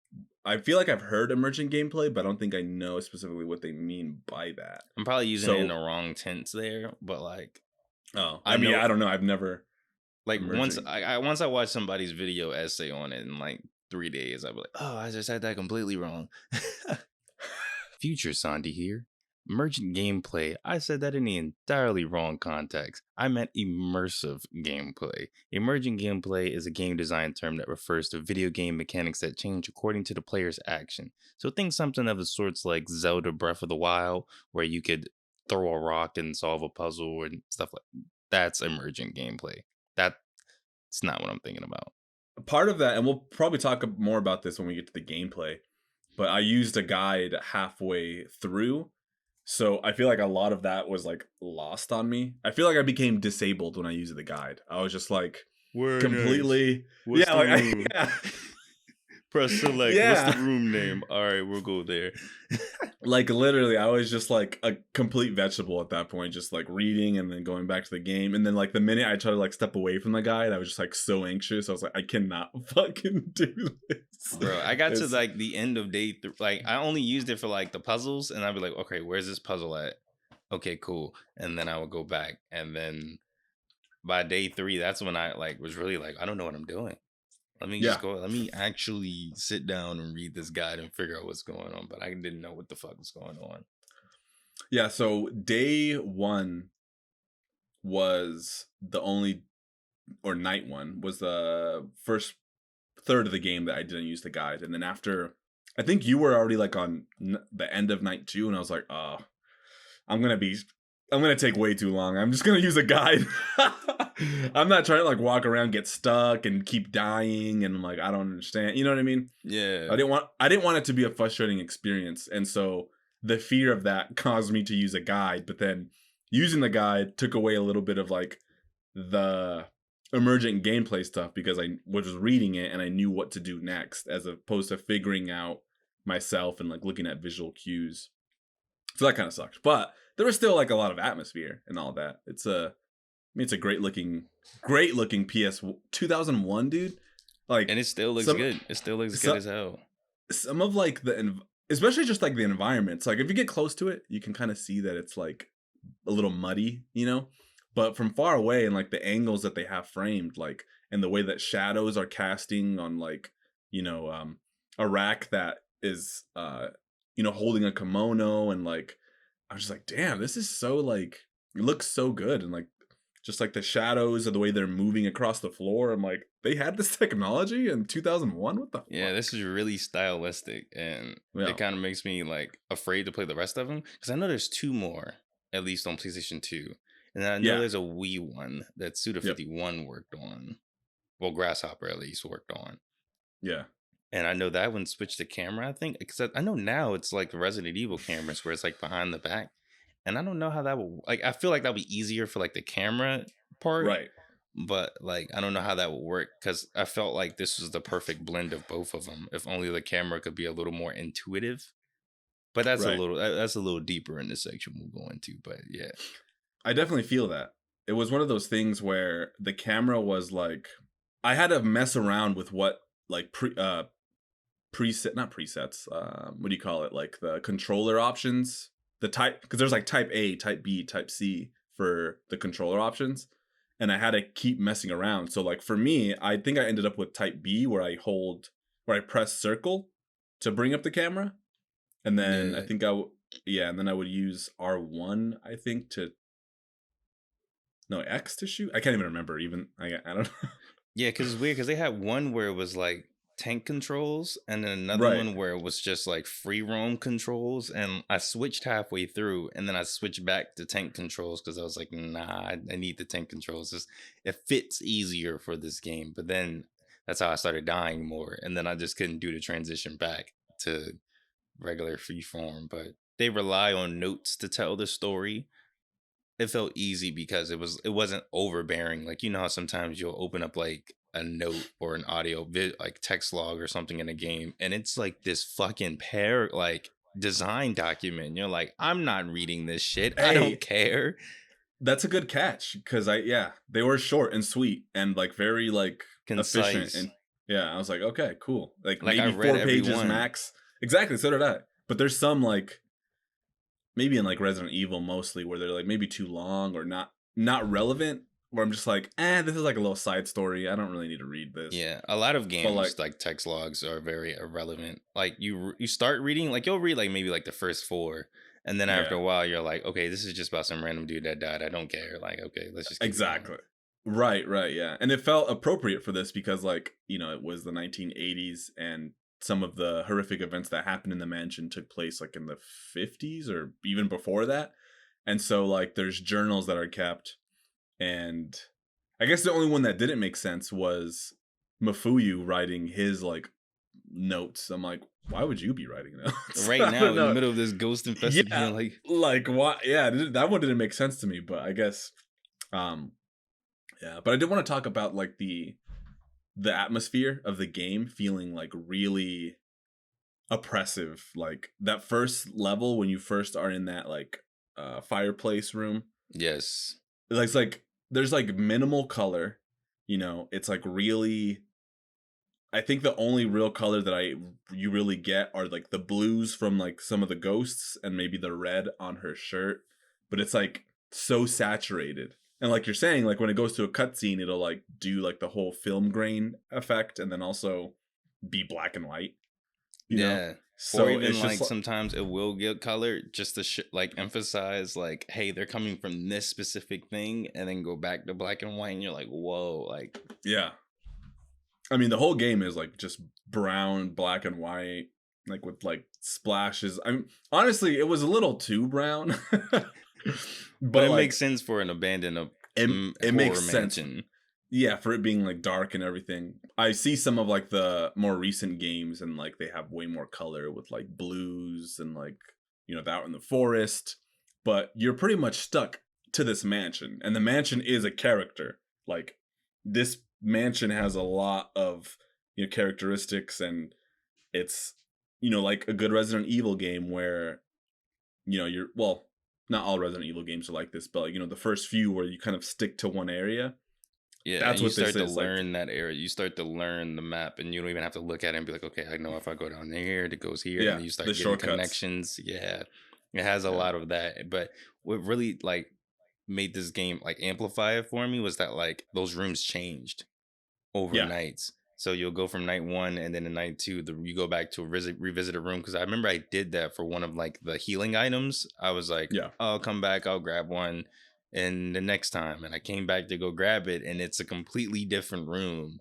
Speaker 2: I feel like I've heard emergent gameplay, but I don't think I know specifically what they mean by that.
Speaker 1: I'm probably using it in the
Speaker 2: So,
Speaker 1: wrong tense there, but like
Speaker 2: oh,
Speaker 1: I
Speaker 2: I mean,
Speaker 1: know,
Speaker 2: yeah, I don't know. I've never
Speaker 1: like once
Speaker 2: emergent.
Speaker 1: once I watched somebody's video essay on it in like 3 days, I'd be like, oh, I just had that completely wrong. Future Sondi here. Emergent gameplay. I said that in the entirely wrong context. I meant immersive gameplay. Emergent gameplay is a game design term that refers to video game mechanics that change according to the player's action. So think something of the sorts like Zelda Breath of the Wild, where you could throw a rock and solve a puzzle and stuff like that. That's emergent gameplay. That's not what I'm thinking about.
Speaker 2: Part of that, and we'll probably talk more about this when we get to the gameplay, but I used a guide halfway through. So I feel like a lot of that was like lost on me. I feel like I became disabled when I used the guide. I was just like
Speaker 1: Word nice.
Speaker 2: completely
Speaker 1: What's
Speaker 2: yeah,
Speaker 1: the
Speaker 2: like
Speaker 1: room?
Speaker 2: yeah.
Speaker 1: Press select. What's the
Speaker 2: Yeah.
Speaker 1: room name? All right, we'll go there.
Speaker 2: Like literally, I was just like a complete vegetable at that point, just like reading and then going back to the game. And then like the minute I tried to like step away from the guide, I was just like so anxious. I was like, I cannot fucking do this.
Speaker 1: Bro, I got to like the end of day like I only used it for like the puzzles, and I'd be like, okay, where's this puzzle at? Okay, cool. And then I would go back, and then by day 3, that's when I like was really like, I don't know what I'm doing. Let me just
Speaker 2: Yeah.
Speaker 1: go. Let me actually sit down and read this guide and figure out what's going on. But I didn't know what the fuck was going on.
Speaker 2: Yeah. So day 1 was the only, or night 1 was the first third of the game that I didn't use the guide. And then after, I think you were already like on the end of night 2, and I was like, oh, I'm going to take way too long. I'm just going to use a guide. I'm not trying to like walk around, get stuck and keep dying. And I'm like, I don't understand. You know what I mean?
Speaker 1: Yeah.
Speaker 2: I didn't want it to be a frustrating experience. And so the fear of that caused me to use a guide, but then using the guide took away a little bit of like the emergent gameplay stuff, because I was reading it and I knew what to do next, as opposed to figuring out myself and like looking at visual cues. So that kind of sucked. But there was still like a lot of atmosphere and all that. It's a great looking PS 2001, dude. Like,
Speaker 1: And it still looks good. It still looks good as hell.
Speaker 2: Some of like especially just like the environments. Like if you get close to it, you can kind of see that it's like a little muddy, you know? But from far away, and like the angles that they have framed, like, and the way that shadows are casting on like, you know, a rack that is holding a kimono, and like I was just like, damn, this is so like, it looks so good. And like just like the shadows and the way they're moving across the floor, I'm like, they had this technology in 2001. What the fuck?
Speaker 1: Yeah, this is really stylistic, and it kind of makes me like afraid to play the rest of them, because I know there's 2 more, at least on PlayStation 2, and then I know there's a Wii one that Suda51 worked on. Well, Grasshopper at least worked on.
Speaker 2: Yeah.
Speaker 1: And I know that one switched the camera, I think, because I know now it's like the Resident Evil cameras where it's like behind the back. And I don't know how that would, like, I feel like that would be easier for like the camera part.
Speaker 2: Right.
Speaker 1: But like, I don't know how that would work, because I felt like this was the perfect blend of both of them. If only the camera could be a little more intuitive. But that's a little deeper in this section we'll go into. But yeah.
Speaker 2: I definitely feel that. It was one of those things where the camera was like, I had to mess around with what like not presets, what do you call it? Like the controller options, the type, because there's like type A, type B, type C for the controller options. And I had to keep messing around. So like for me, I think I ended up with type B, where I press circle to bring up the camera. And then I think and then I would use R1, I think, X to shoot. I can't even remember even. I don't know.
Speaker 1: Yeah, because it's weird, because they had one where it was like tank controls, and then another one where it was just like free roam controls, and I switched halfway through, and then I switched back to tank controls because I was like, nah, I need the tank controls. It fits easier for this game. But then that's how I started dying more, and then I just couldn't do the transition back to regular free form. But they rely on notes to tell the story. It felt easy because it wasn't overbearing. Like, you know how sometimes you'll open up like a note or an audio like text log or something in a game, and it's like this fucking like design document. You're like, I'm not reading this shit. I don't care.
Speaker 2: That's a good catch, because they were short and sweet and like very like
Speaker 1: concise.
Speaker 2: Efficient. And I was like, okay, cool. Like
Speaker 1: I
Speaker 2: maybe
Speaker 1: read
Speaker 2: 4 pages max. Exactly. So did I. But there's some like, maybe in like Resident Evil mostly, where they're like maybe too long or not relevant, where I'm just like, this is like a little side story. I don't really need to read this.
Speaker 1: Yeah, a lot of games like text logs are very irrelevant. Like you start reading, like you'll read like maybe like the first 4, and then after a while you're like, okay, this is just about some random dude that died. I don't care. Like, okay, let's just keep going.
Speaker 2: Right, yeah. And it felt appropriate for this because like, it was the 1980s, and some of the horrific events that happened in the mansion took place like in the 50s or even before that. And so like there's journals that are kept, and I guess the only one that didn't make sense was Mafuyu writing his like notes. I'm like, why would you be writing notes
Speaker 1: right now in the middle of this ghost infested?
Speaker 2: Yeah, like what? Yeah, that one didn't make sense to me. But I guess, but I did want to talk about like the the atmosphere of the game feeling like really oppressive. Like that first level when you first are in that like fireplace room,
Speaker 1: Yes.
Speaker 2: it's like there's like minimal color, you know, it's like really, I think the only real color that you really get are like the blues from like some of the ghosts and maybe the red on her shirt, but it's like so saturated. And like you're saying, like when it goes to a cutscene, it'll like do like the whole film grain effect and then also be black and white, you know?
Speaker 1: Yeah. Or
Speaker 2: So
Speaker 1: even
Speaker 2: it's just
Speaker 1: like sometimes it will get color just to like emphasize like, hey, they're coming from this specific thing, and then go back to black and white, and you're like, whoa, like
Speaker 2: yeah. I mean, the whole game is like just brown, black and white, like with like splashes. I'm honestly, it was a little too brown,
Speaker 1: but
Speaker 2: but
Speaker 1: it makes
Speaker 2: like
Speaker 1: sense for an abandoned
Speaker 2: it
Speaker 1: horror
Speaker 2: makes sense.
Speaker 1: mansion.
Speaker 2: Yeah, for it being like dark and everything. I see some of like the more recent games and like they have way more color with like blues and like, you know, out in the forest. But you're pretty much stuck to this mansion, and the mansion is a character. Like this mansion has a lot of, you know, characteristics, and it's, you know, like a good Resident Evil game where, you know, you're, well, not all Resident Evil games are like this, but like, you know, the first few where you kind of stick to one area.
Speaker 1: Yeah, and
Speaker 2: That's
Speaker 1: you
Speaker 2: what this
Speaker 1: start to
Speaker 2: is like.
Speaker 1: learn that area. You start to learn the map, and you don't even have to look at it and be like, okay, I know if I go down here, it goes here, and
Speaker 2: Yeah,
Speaker 1: then you
Speaker 2: the
Speaker 1: start getting
Speaker 2: shortcuts.
Speaker 1: connections. Yeah, it has a
Speaker 2: Yeah.
Speaker 1: lot of that. But what really like made this game like amplify it for me was that like those rooms changed over
Speaker 2: Yeah.
Speaker 1: nights. So you'll go from night one, and then in night two, you go back to revisit a room. Because I remember I did that for one of like the healing items. I was like,
Speaker 2: Yeah.
Speaker 1: oh, I'll come back, I'll grab one, and the next time, and I came back to go grab it, and it's a completely different room.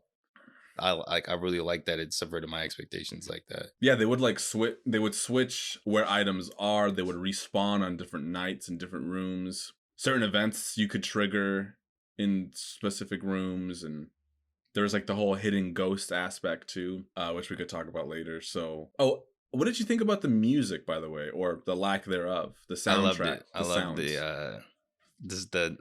Speaker 1: I really like that it subverted my expectations like that.
Speaker 2: Yeah, they would like switch, they would switch where items are, they would respawn on different nights in different rooms. Certain events you could trigger in specific rooms, and there's like the whole hidden ghost aspect too, which we could talk about later. So, oh, what did you think about the music, by the way, or the lack thereof, the
Speaker 1: I loved
Speaker 2: soundtrack,
Speaker 1: it. I
Speaker 2: the
Speaker 1: loved
Speaker 2: sounds?
Speaker 1: just the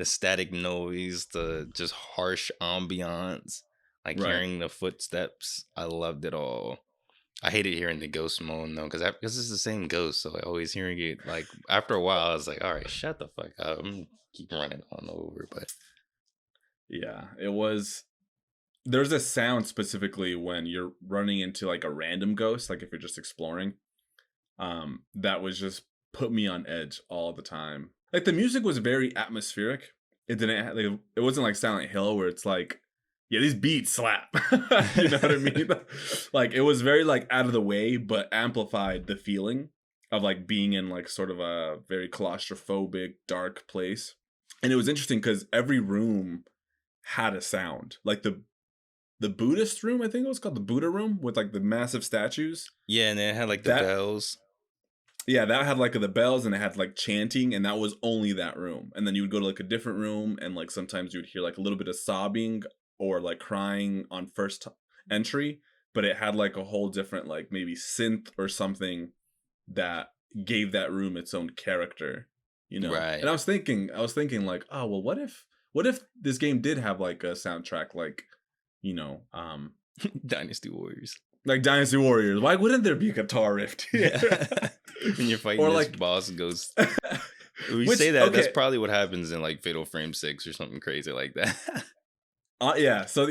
Speaker 1: static noise, the just harsh ambiance, like
Speaker 2: Right.
Speaker 1: hearing the footsteps. I loved it all. I hated hearing the ghost moan though, because it's the same ghost. So like always hearing it, like after a while, I was like, all right, shut the fuck up. I'm gonna keep running on over. But
Speaker 2: Yeah, it was. There's a sound specifically when you're running into like a random ghost, like if you're just exploring. That was just put me on edge all the time. Like the music was very atmospheric. It didn't like, it wasn't like Silent Hill where it's like, yeah, these beats slap. You know what I mean? Like it was very like out of the way, but amplified the feeling of like being in like sort of a very claustrophobic, dark place. And it was interesting because every room had a sound. Like the Buddhist room, I think it was called the Buddha room with like the massive statues.
Speaker 1: yeah, and then it had like the
Speaker 2: That
Speaker 1: bells.
Speaker 2: Yeah, that had like the bells and it had like chanting, and that was only that room. And then you would go to like a different room, and like sometimes you would hear like a little bit of sobbing or like crying on entry, but it had like a whole different like maybe synth or something that gave that room its own character, you know. And
Speaker 1: Right.
Speaker 2: I was thinking like, oh well, what if this game did have like a soundtrack like, you know,
Speaker 1: Dynasty Warriors.
Speaker 2: like Dynasty Warriors? Why wouldn't there be a guitar riff here?
Speaker 1: When you're fighting
Speaker 2: Or
Speaker 1: this
Speaker 2: like
Speaker 1: boss ghost. We
Speaker 2: which
Speaker 1: say that, that's
Speaker 2: okay,
Speaker 1: probably what happens in like Fatal Frame 6 or something crazy like that.
Speaker 2: yeah, so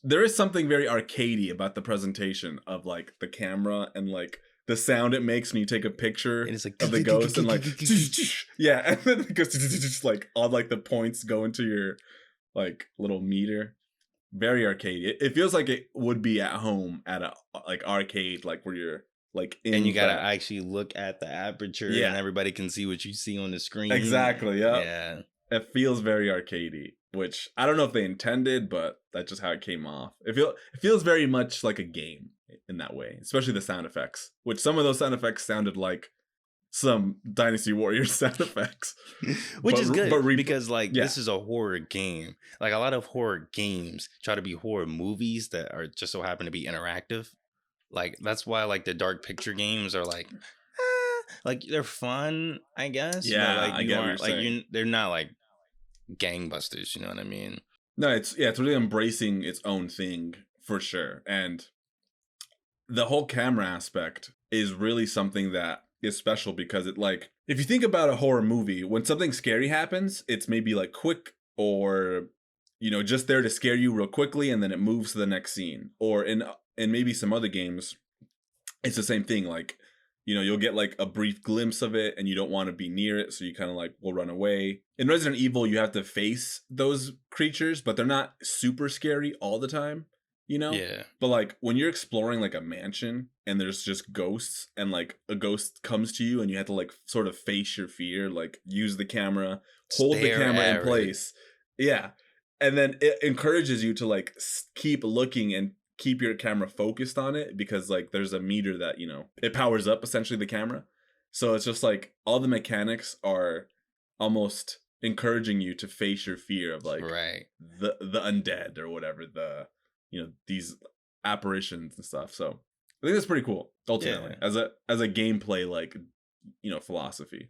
Speaker 2: there is something very arcadey about the presentation of like the camera and like the sound it makes when you take a picture
Speaker 1: And it's like
Speaker 2: of the ghost and like yeah, and then it goes just like all like the points go into your like little meter. Very arcadey. It feels like it would be at home at a like arcade, like where you're like
Speaker 1: And
Speaker 2: in
Speaker 1: you gotta
Speaker 2: the
Speaker 1: actually look at the aperture, and
Speaker 2: yeah,
Speaker 1: everybody can see what you see on the screen.
Speaker 2: exactly. Yeah,
Speaker 1: Yeah.
Speaker 2: it feels very arcadey, which I don't know if they intended, but that's just how it came off. It feels very much like a game in that way, especially the sound effects, which some of those sound effects sounded like some Dynasty Warriors sound effects.
Speaker 1: Which is good,
Speaker 2: But
Speaker 1: because like
Speaker 2: yeah,
Speaker 1: this is a horror game. Like a lot of horror games try to be horror movies that are just so happen to be interactive. Like that's why like the dark picture games are like they're fun, I guess, but
Speaker 2: yeah,
Speaker 1: like
Speaker 2: I
Speaker 1: you
Speaker 2: get what you're
Speaker 1: aren't like
Speaker 2: saying.
Speaker 1: you they're not like gangbusters, you know what I mean?
Speaker 2: No, it's really embracing its own thing for sure. And the whole camera aspect is really something that is special because it like if you think about a horror movie, when something scary happens, it's maybe like quick or just there to scare you real quickly and then it moves to the next scene. Or in maybe some other games, it's the same thing like you'll get like a brief glimpse of it and you don't want to be near it so you kind of like will run away. In Resident Evil you have to face those creatures but they're not super scary all the time you know
Speaker 1: Yeah.
Speaker 2: but like when you're exploring like a mansion and there's just ghosts and like a ghost comes to you and you have to like sort of face your fear, like use the camera, hold the
Speaker 1: Stare
Speaker 2: camera in
Speaker 1: at it.
Speaker 2: place. Yeah. And then it encourages you to like keep looking and keep your camera focused on it because like there's a meter that it powers up essentially the camera. So it's just like all the mechanics are almost encouraging you to face your fear of like
Speaker 1: Right.
Speaker 2: the undead or whatever, the these apparitions and stuff. So I think that's pretty cool ultimately
Speaker 1: Yeah.
Speaker 2: as a gameplay like philosophy.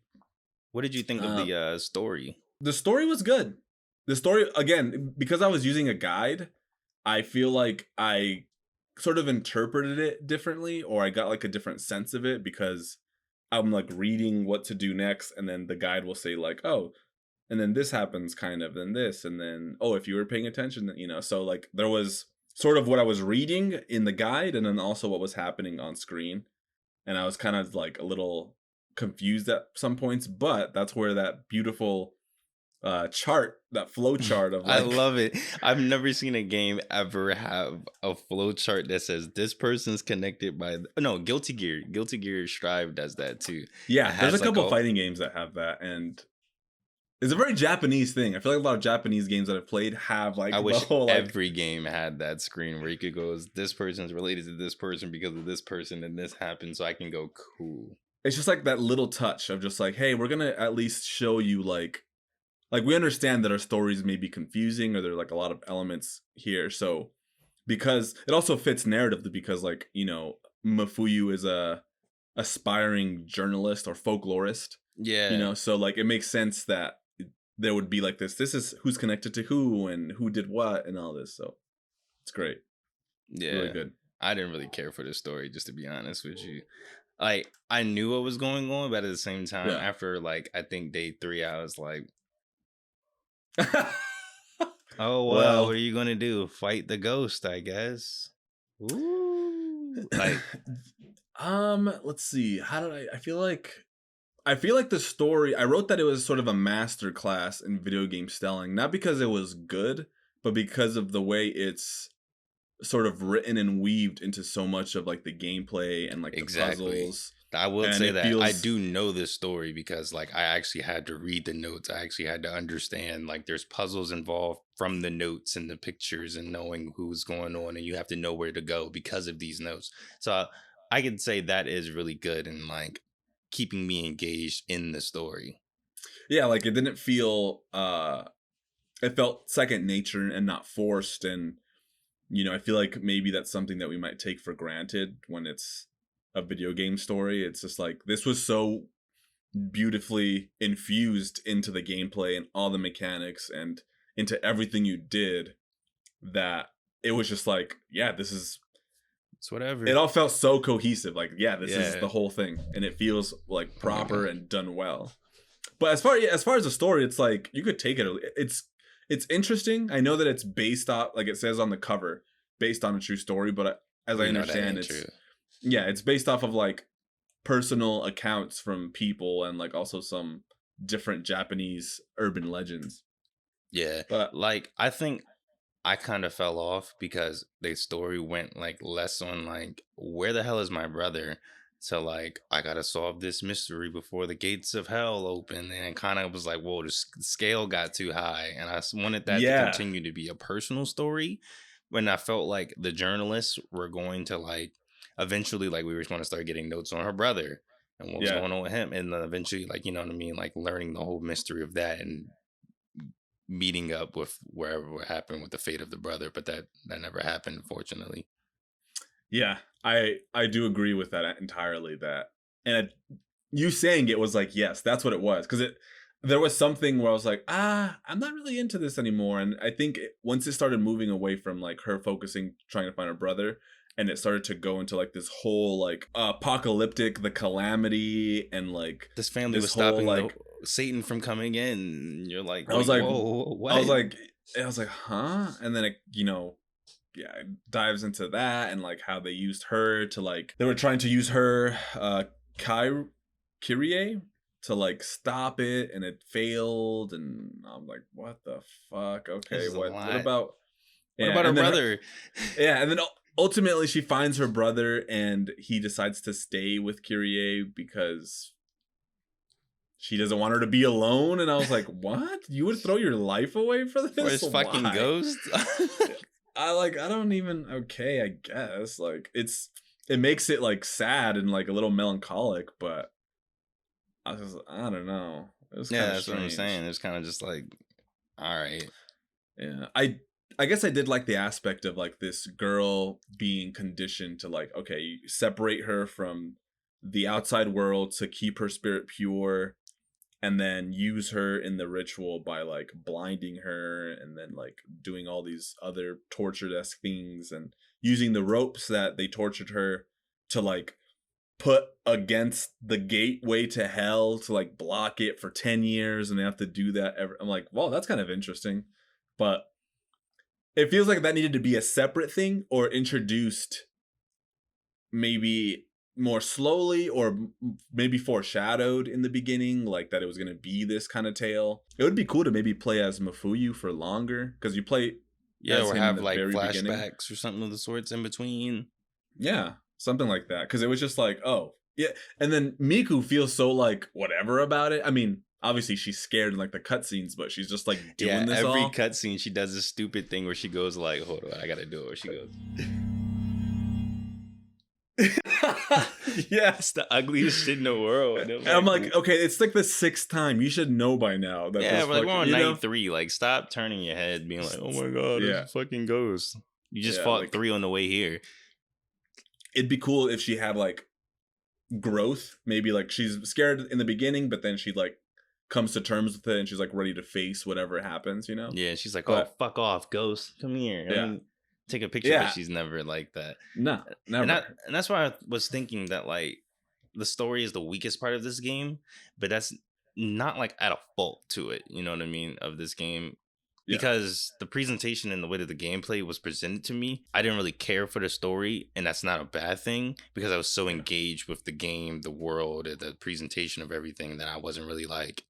Speaker 1: What did you think of
Speaker 2: um,
Speaker 1: the story?
Speaker 2: the story was good. The story, again, because I was using a guide, I feel like I sort of interpreted it differently, or I got like a different sense of it because I'm like reading what to do next, and then the guide will say like, oh, and then this happens kind of, then this, and then oh, if you were paying attention, so like there was sort of what I was reading in the guide, and then also what was happening on screen, and I was kind of like a little confused at some points, but that's where that beautiful chart, that flow chart of
Speaker 1: I
Speaker 2: like
Speaker 1: love it. I've never seen a game ever have a flow chart that says this person's connected by no, Guilty Gear. Guilty Gear Strive does that too. It
Speaker 2: yeah, there's a
Speaker 1: has like
Speaker 2: couple
Speaker 1: a
Speaker 2: fighting games that have that, and it's a very Japanese thing. I feel like a lot of Japanese games that I've played have like
Speaker 1: I
Speaker 2: the
Speaker 1: wish
Speaker 2: whole like
Speaker 1: every game had that screen where you could go, this person's related to this person because of this person and this happened, so I can go cool.
Speaker 2: it's just like that little touch of just like, hey, we're gonna at least show you like we understand that our stories may be confusing or there are like a lot of elements here. So because it also fits narratively because like Mafuyu is a aspiring journalist or folklorist,
Speaker 1: Yeah.
Speaker 2: so like it makes sense that there would be like this is who's connected to who and who did what and all this. So it's great. It's really
Speaker 1: Yeah.
Speaker 2: good.
Speaker 1: I didn't really care for the story, just to be honest with you. Like, I knew what was going on, but at the same time,
Speaker 2: Yeah.
Speaker 1: after like I think day 3, I was like, oh well, what
Speaker 2: Well,
Speaker 1: are you gonna do? Fight the ghost, I guess. Ooh. Like,
Speaker 2: let's see. How did I feel like the story, I wrote that it was sort of a master class in video game styling, not because it was good, but because of the way it's sort of written and weaved into so much of like the gameplay and like the
Speaker 1: exactly.
Speaker 2: puzzles.
Speaker 1: I will
Speaker 2: And
Speaker 1: say
Speaker 2: it
Speaker 1: that I
Speaker 2: feels
Speaker 1: do know this story because like I actually had to read the notes. I actually had to understand like there's puzzles involved from the notes and the pictures and knowing who's going on and you have to know where to go because of these notes. So I could say that is really good in like keeping me engaged in the story.
Speaker 2: yeah, like it didn't feel it felt second nature and not forced. And I feel like maybe that's something that we might take for granted when it's a video game story. It's just like this was so beautifully infused into the gameplay and all the mechanics and into everything you did that it was just like, yeah, this is
Speaker 1: It's whatever.
Speaker 2: it all felt so cohesive. Like, yeah, this is
Speaker 1: Yeah.
Speaker 2: the whole thing and it feels like proper and done well. But as far as the story, it's like you could take it. It's interesting. I know that it's based off, like it says on the cover, based on a true story. But as I
Speaker 1: We know that
Speaker 2: understand,
Speaker 1: ain't
Speaker 2: it's
Speaker 1: true.
Speaker 2: yeah, it's based off of like personal accounts from people and like also some different Japanese urban legends.
Speaker 1: Yeah.
Speaker 2: But
Speaker 1: Like I think I kind of fell off because the story went like less on like where the hell is my brother, to like I gotta solve this mystery before the gates of hell open, and it kind of was like, whoa, the scale got too high, and wanted that to
Speaker 2: yeah,
Speaker 1: continue to be a personal story. When I felt like the journalists were going to like eventually like we were going to start getting notes on her brother and what was
Speaker 2: yeah,
Speaker 1: going on with him, and then eventually like you know what I mean, like learning the whole mystery of that and meeting up with wherever what happened with the fate of the brother, but that never happened, unfortunately.
Speaker 2: yeah. I do agree with that entirely. That and you saying it was like, yes, that's what it was, because there was something where I was like, I'm not really into this anymore. And I think once it started moving away from like her focusing, trying to find her brother, and it started to go into like this whole like apocalyptic, the calamity, and like
Speaker 1: This family
Speaker 2: this
Speaker 1: was
Speaker 2: whole
Speaker 1: stopping the
Speaker 2: like,
Speaker 1: Satan from coming in. And you're like,
Speaker 2: I was
Speaker 1: wait,
Speaker 2: like,
Speaker 1: whoa,
Speaker 2: I was
Speaker 1: what?
Speaker 2: like, I was like, huh? And then it, yeah, it dives into that and like how they used her to like they were trying to use her Kai Kyrie to like stop it, and it failed, and I'm like, what the fuck?
Speaker 1: This
Speaker 2: Okay,
Speaker 1: is a
Speaker 2: what
Speaker 1: lot.
Speaker 2: about,
Speaker 1: What
Speaker 2: yeah,
Speaker 1: about her
Speaker 2: and then
Speaker 1: brother?
Speaker 2: yeah, and then ultimately she finds her brother, and he decides to stay with Kyrie because she doesn't want her to be alone. And I was like, what? You would throw your life away for
Speaker 1: For
Speaker 2: this?
Speaker 1: his fucking
Speaker 2: Why?
Speaker 1: ghost?
Speaker 2: I don't even, okay, I guess. Like it makes it like sad and like a little melancholic, but I don't know. It was kind
Speaker 1: Yeah,
Speaker 2: of
Speaker 1: that's what I'm
Speaker 2: strange.
Speaker 1: saying. It's kind of just like, all right.
Speaker 2: Yeah. I guess I did like the aspect of like this girl being conditioned to like, okay, you separate her from the outside world to keep her spirit pure, and then use her in the ritual by like blinding her, and then like doing all these other tortured-esque things, and using the ropes that they tortured her to like put against the gateway to hell to like block it for 10 years, and they have to do that I'm like, well, that's kind of interesting. But it feels like that needed to be a separate thing, or introduced maybe more slowly, or maybe foreshadowed in the beginning, like that it was going to be this kind of tale. It would be cool to maybe play as Mafuyu for longer, because you play
Speaker 1: Yeah,
Speaker 2: as
Speaker 1: or
Speaker 2: him in
Speaker 1: have
Speaker 2: the
Speaker 1: like
Speaker 2: very beginning.
Speaker 1: flashbacks or something of the sorts in between.
Speaker 2: Yeah, something like that, because it was just like, oh yeah. And then Miku feels so like whatever about it. I mean, obviously she's scared in like the cutscenes, but she's just like
Speaker 1: Yeah,
Speaker 2: doing this
Speaker 1: every
Speaker 2: all.
Speaker 1: cutscene she does this stupid thing where she goes like, "Hold on, I gotta do it." Where she goes,
Speaker 2: Yeah.
Speaker 1: "It's the ugliest shit in the world." And I'm
Speaker 2: And I'm
Speaker 1: like,
Speaker 2: like, okay, it's like the sixth time. You should know by now that
Speaker 1: "Yeah,
Speaker 2: this
Speaker 1: we're like we're
Speaker 2: fucking,
Speaker 1: on night 3. Like, stop turning your head, being like, oh my god, there's
Speaker 2: Yeah,
Speaker 1: a fucking ghost. You just
Speaker 2: yeah.
Speaker 1: fought
Speaker 2: Like
Speaker 1: 3 on the way here."
Speaker 2: it'd be cool if she had like growth. Maybe like she's scared in the beginning, but then she like comes to terms with it, and she's like ready to face whatever happens.
Speaker 1: Yeah, she's like, "Oh,
Speaker 2: But
Speaker 1: fuck off, ghost. Come here. Let
Speaker 2: yeah,
Speaker 1: me take a picture." But
Speaker 2: yeah,
Speaker 1: she's never like that.
Speaker 2: no,
Speaker 1: And
Speaker 2: never.
Speaker 1: that's why I was thinking that like the story is the weakest part of this game, but that's not like at a fault to it. You know what I mean? Of this game,
Speaker 2: Yeah,
Speaker 1: because the presentation and the way that the gameplay was presented to me, I didn't really care for the story, and that's not a bad thing because I was so
Speaker 2: yeah,
Speaker 1: engaged with the game, the world, and the presentation of everything that I wasn't really like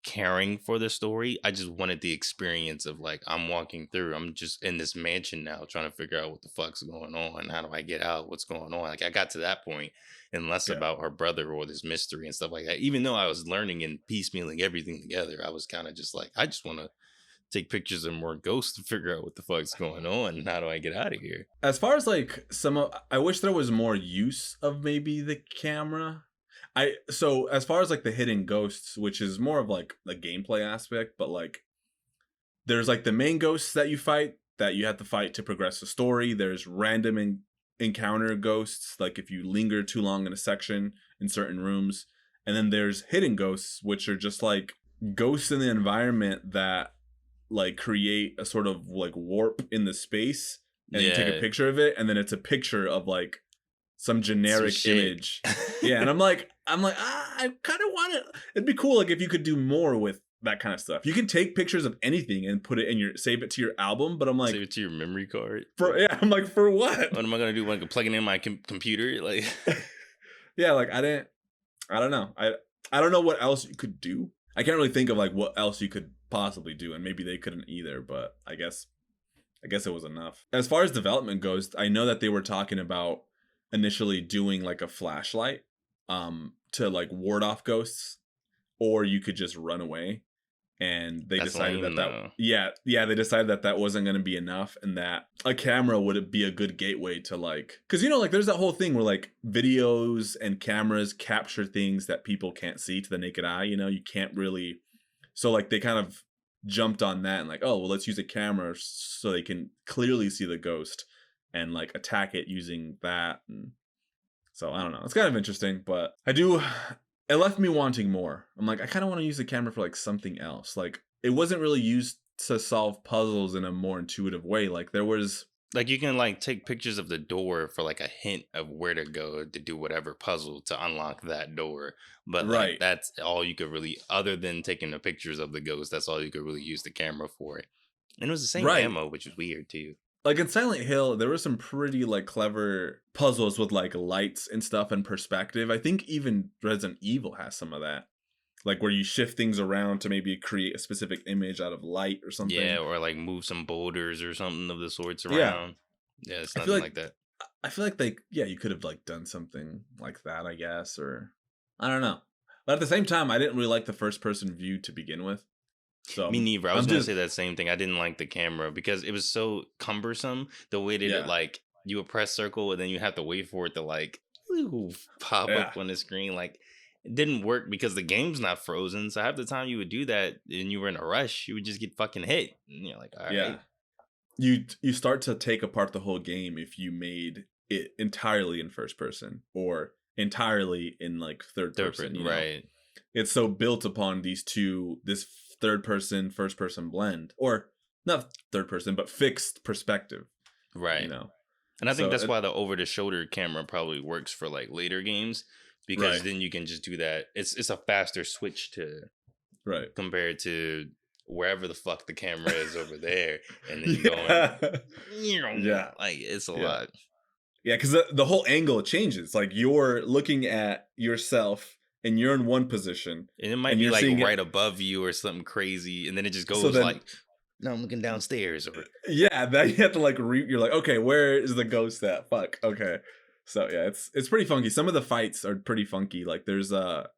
Speaker 1: caring for the story. I just wanted the experience of like I'm walking through, I'm just in this mansion now trying to figure out what the fuck's going on. How do I get out? What's going on? Like I got to that point and less
Speaker 2: yeah.
Speaker 1: about her brother or this mystery and stuff like that. Even though I was learning and piecemealing everything together, I was kind of just like, I just want to take pictures of more ghosts to figure out what the fuck's going on and how do I get out of here.
Speaker 2: As far as like I wish there was more use of maybe the camera. So as far as like the hidden ghosts, which is more of like the gameplay aspect, but like there's like the main ghosts that you fight, that you have to fight to progress the story. There's random encounter ghosts, like if you linger too long in a section in certain rooms. And then there's hidden ghosts, which are just like ghosts in the environment that like create a sort of like warp in the space, and you take a
Speaker 1: Yeah,
Speaker 2: picture of it, and then it's a picture of like some
Speaker 1: some
Speaker 2: generic
Speaker 1: shit.
Speaker 2: image. Yeah, and I'm like, I kind of want it. It'd be cool like if you could do more with that kind of stuff. You can take pictures of anything and put it in your save it to your album, but I'm
Speaker 1: Save
Speaker 2: like,
Speaker 1: it to your memory card.
Speaker 2: for yeah, I'm like, for what?
Speaker 1: What am I gonna do? When I can plug it in my computer? Like,
Speaker 2: Yeah, like I don't know. I don't know what else you could do. I can't really think of like what else you could possibly do, and maybe they couldn't either, but I guess it was enough. As far as development goes, I know that they were talking about initially doing like a flashlight to like ward off ghosts, or you could just run away. And they
Speaker 1: that's
Speaker 2: decided
Speaker 1: lame
Speaker 2: that
Speaker 1: though.
Speaker 2: yeah, they decided that wasn't going to be enough, and that a camera would be a good gateway to like, cuz like there's that whole thing where like videos and cameras capture things that people can't see to the naked eye, you can't really. So like they kind of jumped on that and like, oh, well, let's use a camera so they can clearly see the ghost and like attack it using that. And so I don't know. It's kind of interesting, but it left me wanting more. I'm like, I kind of want to use the camera for like something else. Like it wasn't really used to solve puzzles in a more intuitive way. Like there was
Speaker 1: Like you can like take pictures of the door for like a hint of where to go to do whatever puzzle to unlock that door. But like
Speaker 2: right,
Speaker 1: that's all you could really, other than taking the pictures of the ghost, that's all you could really use the camera for. And it was the same
Speaker 2: right.
Speaker 1: ammo, which is weird too.
Speaker 2: Like in Silent Hill, there were some pretty like clever puzzles with like lights and stuff and perspective. I think even Resident Evil has some of that. Like where you shift things around to maybe create a specific image out of light or
Speaker 1: Yeah,
Speaker 2: something.
Speaker 1: or like move some boulders or something of the sorts
Speaker 2: Yeah.
Speaker 1: around. Yeah, it's
Speaker 2: I feel
Speaker 1: nothing
Speaker 2: like
Speaker 1: like that.
Speaker 2: I feel like they yeah, you could have like done something like that, I guess, or I don't know. But at the same time, I didn't really like the first person view to begin with. So
Speaker 1: Me neither. I was
Speaker 2: I'm
Speaker 1: gonna
Speaker 2: just
Speaker 1: say that same thing. I didn't like the camera because it was so cumbersome. The way that it
Speaker 2: yeah.
Speaker 1: like you would press circle and then you have to wait for it to like ooh, pop
Speaker 2: Yeah.
Speaker 1: up on the screen. Like it didn't work because the game's not frozen. So half the time you would do that and you were in a rush, you would just get fucking hit. And you're like, all
Speaker 2: Yeah.
Speaker 1: right,
Speaker 2: You start to take apart the whole game if you made it entirely in first person or entirely in like third person, you know.
Speaker 1: right,
Speaker 2: It's so built upon this third person first person blend or not third person but fixed perspective, you
Speaker 1: right.
Speaker 2: know.
Speaker 1: And I think
Speaker 2: So
Speaker 1: that's why the over the shoulder camera probably works for like later games because
Speaker 2: right,
Speaker 1: then you can just do that. It's a faster switch to
Speaker 2: right.
Speaker 1: compared to wherever the fuck the camera is over there, and then you going,
Speaker 2: Yeah. Yeah.
Speaker 1: like it's a
Speaker 2: Yeah.
Speaker 1: lot,
Speaker 2: Yeah, because the whole angle changes. Like you're looking at yourself and you're in one position
Speaker 1: and it might
Speaker 2: and
Speaker 1: be
Speaker 2: you're
Speaker 1: like
Speaker 2: seeing it.
Speaker 1: right above you or something crazy, and then it just
Speaker 2: So
Speaker 1: goes
Speaker 2: then
Speaker 1: like, no, I'm looking downstairs, or
Speaker 2: yeah, that you have to like you're like, okay, where is the ghost at? Fuck. Okay. So yeah, it's pretty funky. Some of the fights are pretty funky. Like there's a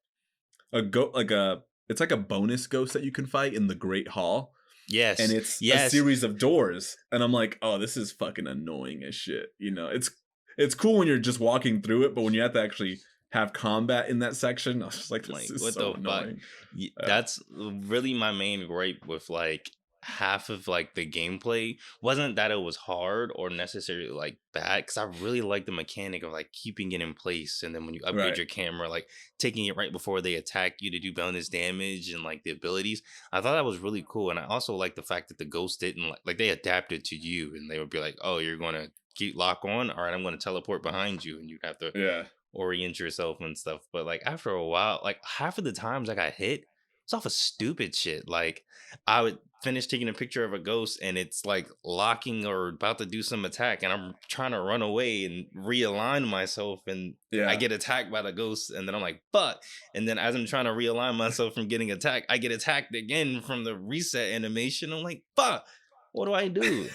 Speaker 2: go like a it's like a bonus ghost that you can fight in the Great Hall. And
Speaker 1: yes,
Speaker 2: it's a
Speaker 1: yes,
Speaker 2: series of doors. And I'm like, oh, this is fucking annoying as shit. You know, it's cool when you're just walking through it, but when you have to actually have combat in that section, I was just like, this
Speaker 1: like
Speaker 2: is
Speaker 1: what
Speaker 2: so
Speaker 1: the fuck?
Speaker 2: annoying. Yeah.
Speaker 1: That's really my main gripe with like half of like the gameplay wasn't that it was hard or necessarily like bad because I really like the mechanic of like keeping it in place and then when you upgrade
Speaker 2: Right.
Speaker 1: your camera like taking it right before they attack you to do bonus damage and like the abilities. I thought that was really cool, and I also like the fact that the ghost didn't like they adapted to you and they would be like, oh, you're gonna keep lock on, all right, I'm gonna teleport behind you, and you'd have to
Speaker 2: Yeah.
Speaker 1: orient yourself and stuff. But like after a while, like half of the times I got hit, it's off of stupid shit. Like I would finish taking a picture of a ghost and it's like locking or about to do some attack, and I'm trying to run away and realign myself, and I
Speaker 2: Yeah.
Speaker 1: get attacked by the ghost, and then I'm like, fuck. And then as I'm trying to realign myself from getting attacked, I get attacked again from the reset animation. I'm like, fuck, what do I do?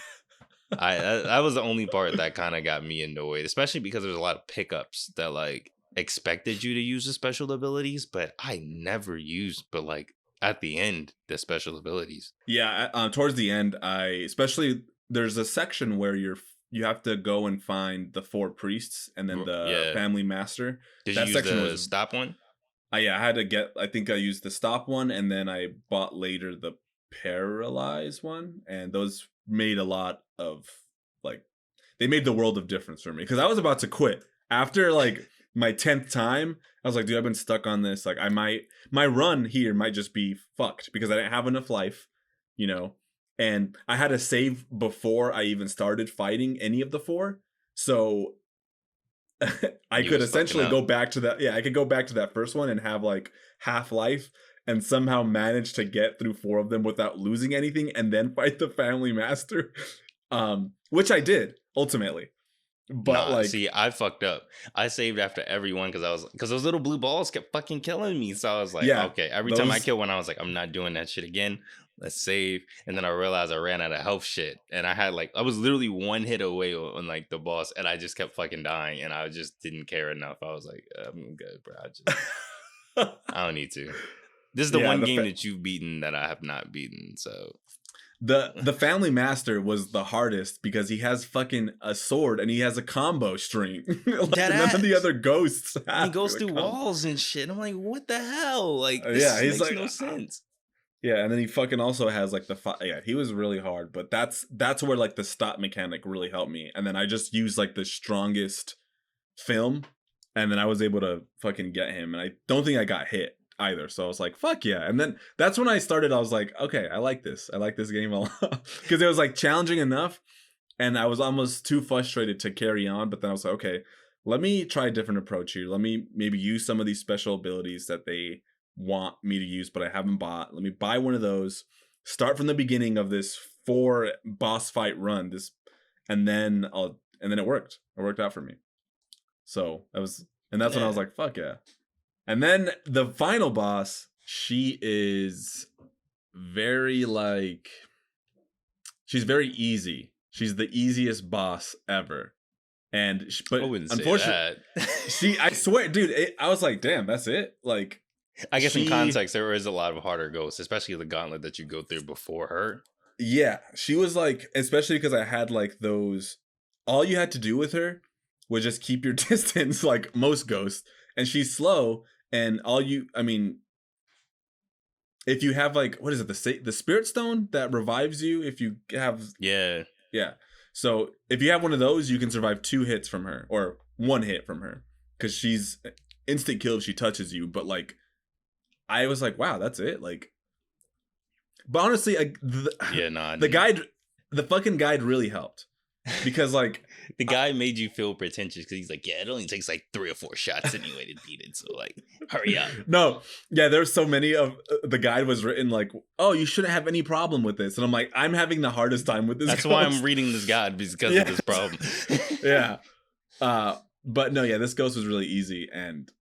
Speaker 1: That was the only part that kind of got me annoyed, especially because there's a lot of pickups that like expected you to use the special abilities, but I never used. But like at the end, the special abilities.
Speaker 2: Yeah. Towards the end, especially there's a section where you have to go and find the four priests and then the
Speaker 1: Yeah,
Speaker 2: family master.
Speaker 1: did you
Speaker 2: That
Speaker 1: use
Speaker 2: section
Speaker 1: the
Speaker 2: was
Speaker 1: stop one?
Speaker 2: yeah, I had to get I think I used the stop one and then I bought later the paralyze one, and those made a lot of like they made the world of difference for me because I was about to quit after like my 10th time. I was like, dude, I've been stuck on this. Like, my run here might just be fucked because I didn't have enough life, you know, and I had to save before I even started fighting any of the four. So I
Speaker 1: You
Speaker 2: could
Speaker 1: was fucking
Speaker 2: essentially
Speaker 1: up.
Speaker 2: go back to that. Yeah, I could go back to that first one and have like half life and somehow manage to get through four of them without losing anything and then fight the family master. Which I did ultimately. But
Speaker 1: Nah,
Speaker 2: like,
Speaker 1: see, I fucked up. I saved after everyone because those little blue balls kept fucking killing me. So I was like,
Speaker 2: yeah,
Speaker 1: okay, every time I
Speaker 2: those
Speaker 1: kill one, I was like, I'm not doing that shit again. Let's save. And then I realized I ran out of health shit. And I had like I was literally one hit away on like the boss, and I just kept fucking dying, and I just didn't care enough. I was like, I'm good, bro. I don't need to. This is the
Speaker 2: yeah,
Speaker 1: one game that you've beaten that I have not beaten. So
Speaker 2: the family master was the hardest because he has fucking a sword and he has a combo string. Like
Speaker 1: that
Speaker 2: none of the
Speaker 1: ass.
Speaker 2: other ghosts
Speaker 1: And he
Speaker 2: have
Speaker 1: goes
Speaker 2: a
Speaker 1: through
Speaker 2: combo.
Speaker 1: walls and shit. I'm like, what the hell? Like,
Speaker 2: Yeah,
Speaker 1: this
Speaker 2: he's
Speaker 1: makes
Speaker 2: like
Speaker 1: no sense.
Speaker 2: yeah, and then he fucking also has like yeah, he was really hard, but that's where like the stop mechanic really helped me. And then I just used like the strongest film and then I was able to fucking get him, and I don't think I got hit either. So I was like, fuck yeah. And then that's when I started. I was like, okay, I like this. I like this game a lot because it was like challenging enough, and I was almost too frustrated to carry on. But then I was like, okay, let me try a different approach here. Let me maybe use some of these special abilities that they want me to use, but I haven't bought. Let me buy one of those. Start from the beginning of this 4 boss fight run. And then it worked. It worked out for me. So that's when I was like, fuck yeah. And then the final boss, she is very like, she's very easy. She's the easiest boss ever. But
Speaker 1: I wouldn't
Speaker 2: unfortunately,
Speaker 1: say that.
Speaker 2: I swear, dude, I was like, damn, that's it. Like,
Speaker 1: I guess in context, there is a lot of harder ghosts, especially the gauntlet that you go through before her.
Speaker 2: Yeah, she was like, especially because I had like those. All you had to do with her was just keep your distance, like most ghosts, and she's slow. And if you have like, what is it, the spirit stone that revives you if you have,
Speaker 1: Yeah.
Speaker 2: So if you have one of those, you can survive 2 hits from her or 1 hit from her because she's instant kill if she touches you. But like, I was like, wow, that's it. Like, but honestly, the fucking guide really helped because like
Speaker 1: the guy made you feel pretentious because he's like, yeah, it only takes like 3 or 4 shots anyway to beat it. So like, hurry up.
Speaker 2: No, yeah, there's so many of the guide was written like, oh, you shouldn't have any problem with this, and I'm like, I'm having the hardest time with this.
Speaker 1: That's why I'm reading this guide because of this problem.
Speaker 2: Yeah, but no, yeah, this ghost was really easy, and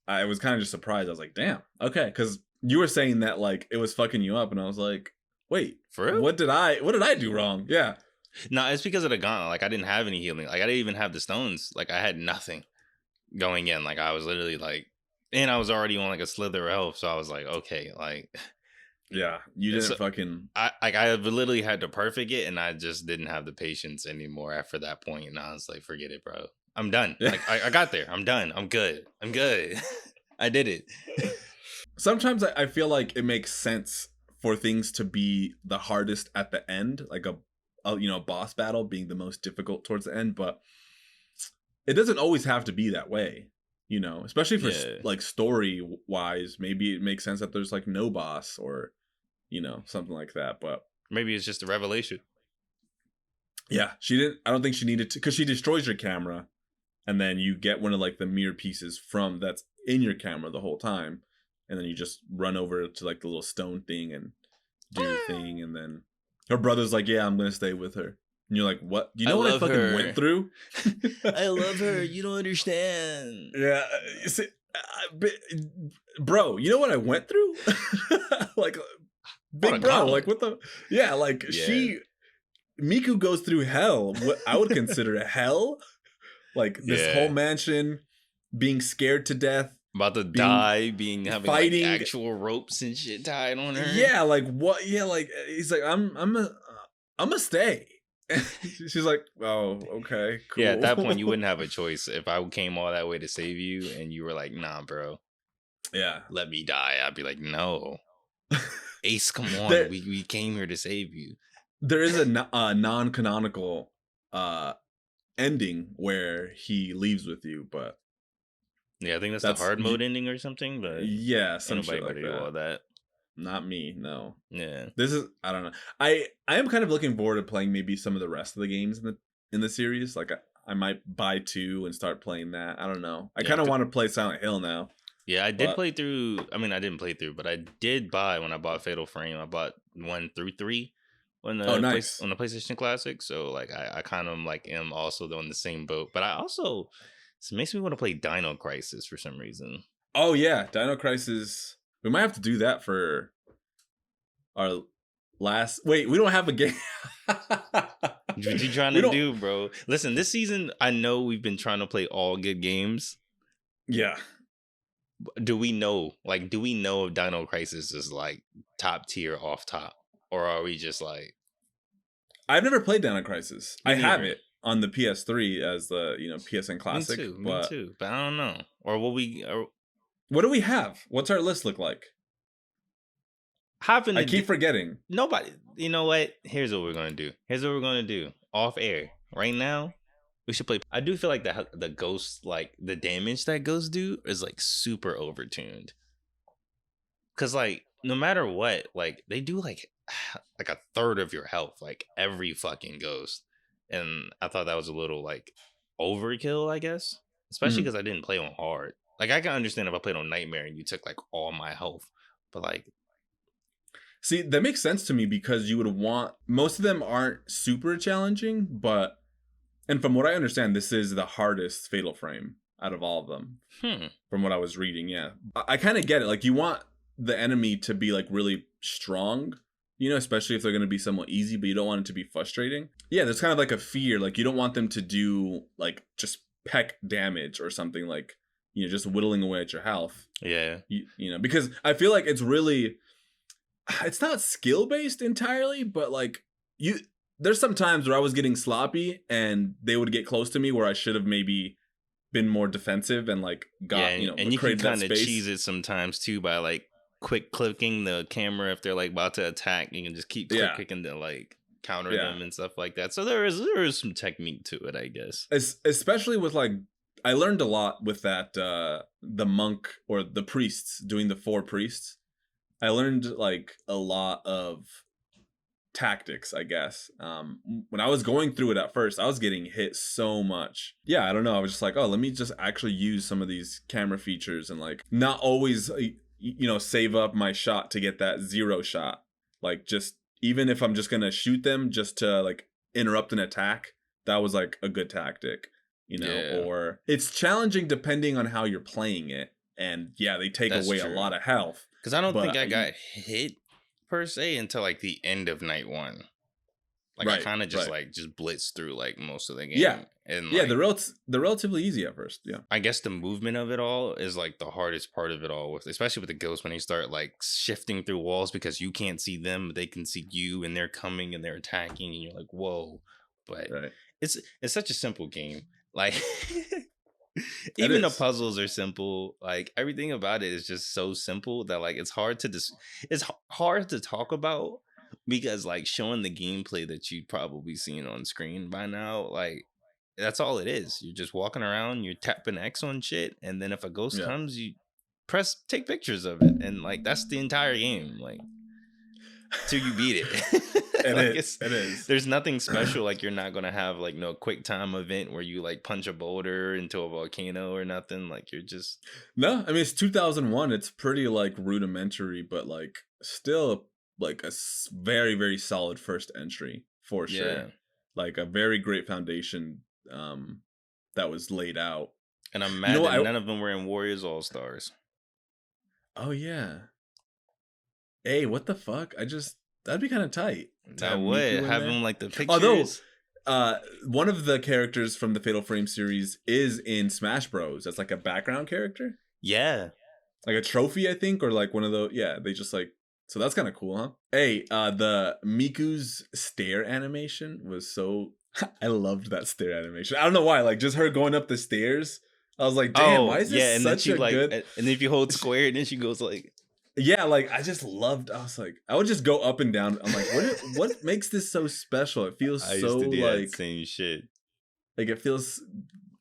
Speaker 2: I was kind of just surprised. I was like, damn, okay, because you were saying that like it was fucking you up, and I was like, wait,
Speaker 1: for real?
Speaker 2: What did I do wrong? Yeah.
Speaker 1: No, it's because of the gauntlet. Like I didn't have any healing. Like I didn't even have the stones. Like I had nothing going in. Like I was literally like, and I was already on like a slither of health. So I was like, okay, like,
Speaker 2: yeah, you didn't fucking.
Speaker 1: I literally had to perfect it, and I just didn't have the patience anymore after that point. And I was like, forget it, bro. I'm done. Like I got there. I'm done. I'm good. I did it.
Speaker 2: Sometimes I feel like it makes sense for things to be the hardest at the end, like a boss battle being the most difficult towards the end, but it doesn't always have to be that way, especially for like story wise. Maybe it makes sense that there's like no boss or something like that, but
Speaker 1: maybe it's just a revelation.
Speaker 2: Yeah, I don't think she needed to, because she destroys your camera and then you get one of like the mirror pieces from that's in your camera the whole time, and then you just run over to like the little stone thing and do your thing, and then her brother's like, yeah, I'm gonna stay with her. And you're like, what? You know what I fucking went through?
Speaker 1: I love her. You don't understand.
Speaker 2: Yeah. You see, bro, you know what I went through? Like, big bro. Like, what the? Yeah, like, Miku goes through hell. What I would consider hell. Like, this whole mansion, being scared to death.
Speaker 1: About to die, having fighting, like actual ropes and shit tied on her.
Speaker 2: Yeah, like what? Yeah, like he's like, I'm a stay. She's like, oh, okay, cool.
Speaker 1: Yeah, at that point you wouldn't have a choice. If I came all that way to save you, and you were like, nah, bro,
Speaker 2: yeah,
Speaker 1: let me die, I'd be like, no, Ace, come on, we came here to save you.
Speaker 2: There is a non-canonical ending where he leaves with you, but.
Speaker 1: Yeah, I think that's the hard mode ending or something, but
Speaker 2: yeah, somebody
Speaker 1: like do all that.
Speaker 2: Not me, no.
Speaker 1: Yeah,
Speaker 2: this is, I don't know. I am kind of looking forward to playing maybe some of the rest of the games in the series. Like I might buy 2 and start playing that. I don't know. I kind of want to play Silent Hill now.
Speaker 1: Yeah, I did play through. I mean, I didn't play through, but I did buy when I bought Fatal Frame. I bought 1 through 3 on the on the PlayStation Classic. So like, I kind of like am also on the same boat, but I also. So it makes me want to play Dino Crisis for some reason.
Speaker 2: Oh yeah, Dino Crisis. We might have to do that for our last. Wait, we don't have a game.
Speaker 1: What you trying to do, bro? Listen, this season I know we've been trying to play all good games.
Speaker 2: Yeah.
Speaker 1: Do we know if Dino Crisis is like top tier off top, or are we just like?
Speaker 2: I've never played Dino Crisis. I have it on the PS3 as the PSN Classic.
Speaker 1: Me too. But I don't know. Or will we?
Speaker 2: What do we have? What's our list look like? I keep forgetting.
Speaker 1: Nobody. You know what? Here's what we're gonna do. Off air right now. We should play. I do feel like the ghost, like the damage that ghosts do, is like super overtuned. Cause like no matter what, like they do like a third of your health, like every fucking ghost. And I thought that was a little like overkill, I guess. Especially
Speaker 2: Mhm.
Speaker 1: because I didn't play on hard. Like I can understand if I played on nightmare and you took like all my health, but like
Speaker 2: See, that makes sense to me because you would want most of them aren't super challenging, but and from what I understand, this is the hardest fatal frame out of all of them.
Speaker 1: hmm
Speaker 2: From what I was reading, yeah. I kind of get it. Like you want the enemy to be like really strong, you know, especially if they're going to be somewhat easy, but you don't want it to be frustrating. Yeah, there's kind of like a fear. Like you don't want them to do like just peck damage or something like, you know, just whittling away at your health.
Speaker 1: yeah.
Speaker 2: You know, because I feel like it's really, it's not skill based entirely, but like you, there's some times where I was getting sloppy and they would get close to me where I should have maybe been more defensive and like
Speaker 1: Yeah,
Speaker 2: got, you know,
Speaker 1: and you can
Speaker 2: created that
Speaker 1: kind of cheese
Speaker 2: space.
Speaker 1: it sometimes too by like quick clicking the camera if they're like about to attack. You can just keep
Speaker 2: Yeah,
Speaker 1: clicking to like counter
Speaker 2: yeah.
Speaker 1: them and stuff like that. So there is some technique to it, I guess.
Speaker 2: Especially with like, I learned a lot with that the monk or the priests doing the four priests. I learned like a lot of tactics, I guess. When I was going through it at first, I was getting hit so much. Yeah, I don't know. I was just like, oh, let me just actually use some of these camera features and like not always, you know, save up my shot to get that zero shot. Like just even if I'm just gonna shoot them just to like interrupt an attack, that was like a good tactic, you know.
Speaker 1: Yeah,
Speaker 2: Or it's challenging depending on how you're playing it. And yeah, they take
Speaker 1: that's
Speaker 2: away a
Speaker 1: true.
Speaker 2: lot of health.
Speaker 1: Because I don't think
Speaker 2: But
Speaker 1: I got hit per se until like the end of night one. Like I
Speaker 2: right,
Speaker 1: kind of just
Speaker 2: right.
Speaker 1: like just blitzed through like most of the
Speaker 2: Yeah,
Speaker 1: game, and
Speaker 2: yeah,
Speaker 1: like
Speaker 2: they're relatively easy at first. Yeah,
Speaker 1: I guess the movement of it all is like the hardest part of it all, with especially with the ghosts when you start like shifting through walls because you can't see them, but they can see you, and they're coming and they're attacking, and you're like, whoa. But
Speaker 2: right.
Speaker 1: it's such a simple game. Like
Speaker 2: It
Speaker 1: even the
Speaker 2: is.
Speaker 1: puzzles are simple. Like everything about it is just so simple that like it's hard to hard to talk about because like showing the gameplay that you'd probably seen on screen by now, like that's all it is. You're just walking around, you're tapping X on shit, and then if a ghost
Speaker 2: Yeah,
Speaker 1: comes, you take pictures of it, and like that's the entire game. Like till you beat it.
Speaker 2: it
Speaker 1: Like
Speaker 2: is.
Speaker 1: it's
Speaker 2: It is.
Speaker 1: there's nothing special. Like you're not gonna have like no quick time event where you like punch a boulder into a volcano or nothing. Like you're just
Speaker 2: No, I mean it's 2001. It's pretty like rudimentary, but like still like a very very solid first entry for
Speaker 1: yeah.
Speaker 2: sure. Like a very great foundation um that was laid out.
Speaker 1: And I'm
Speaker 2: You know
Speaker 1: mad
Speaker 2: what?
Speaker 1: that none of them were in Warriors All Stars.
Speaker 2: Oh yeah. Hey, what the fuck? That'd be kind of tight to have
Speaker 1: That would
Speaker 2: Miku in
Speaker 1: have
Speaker 2: there.
Speaker 1: them like the
Speaker 2: Although,
Speaker 1: pictures.
Speaker 2: one of the characters from the Fatal Frame series is in Smash Bros. That's like a background character,
Speaker 1: Yeah.
Speaker 2: like a trophy, I think, or like one of those. Yeah, they just like. So that's kind of cool, huh? Hey, the Miku's stare animation was so. I loved that stare animation. I don't know why. Like just her going up the stairs. I was like, damn, why
Speaker 1: Oh
Speaker 2: is
Speaker 1: yeah,
Speaker 2: this
Speaker 1: and then
Speaker 2: such
Speaker 1: she
Speaker 2: a
Speaker 1: like,
Speaker 2: good?
Speaker 1: and if you hold square, and then she goes like,
Speaker 2: Yeah, like I just loved. I was like, I would just go up and down. I'm like, what makes this so special? It feels
Speaker 1: I
Speaker 2: so
Speaker 1: used to do that same shit.
Speaker 2: like it feels.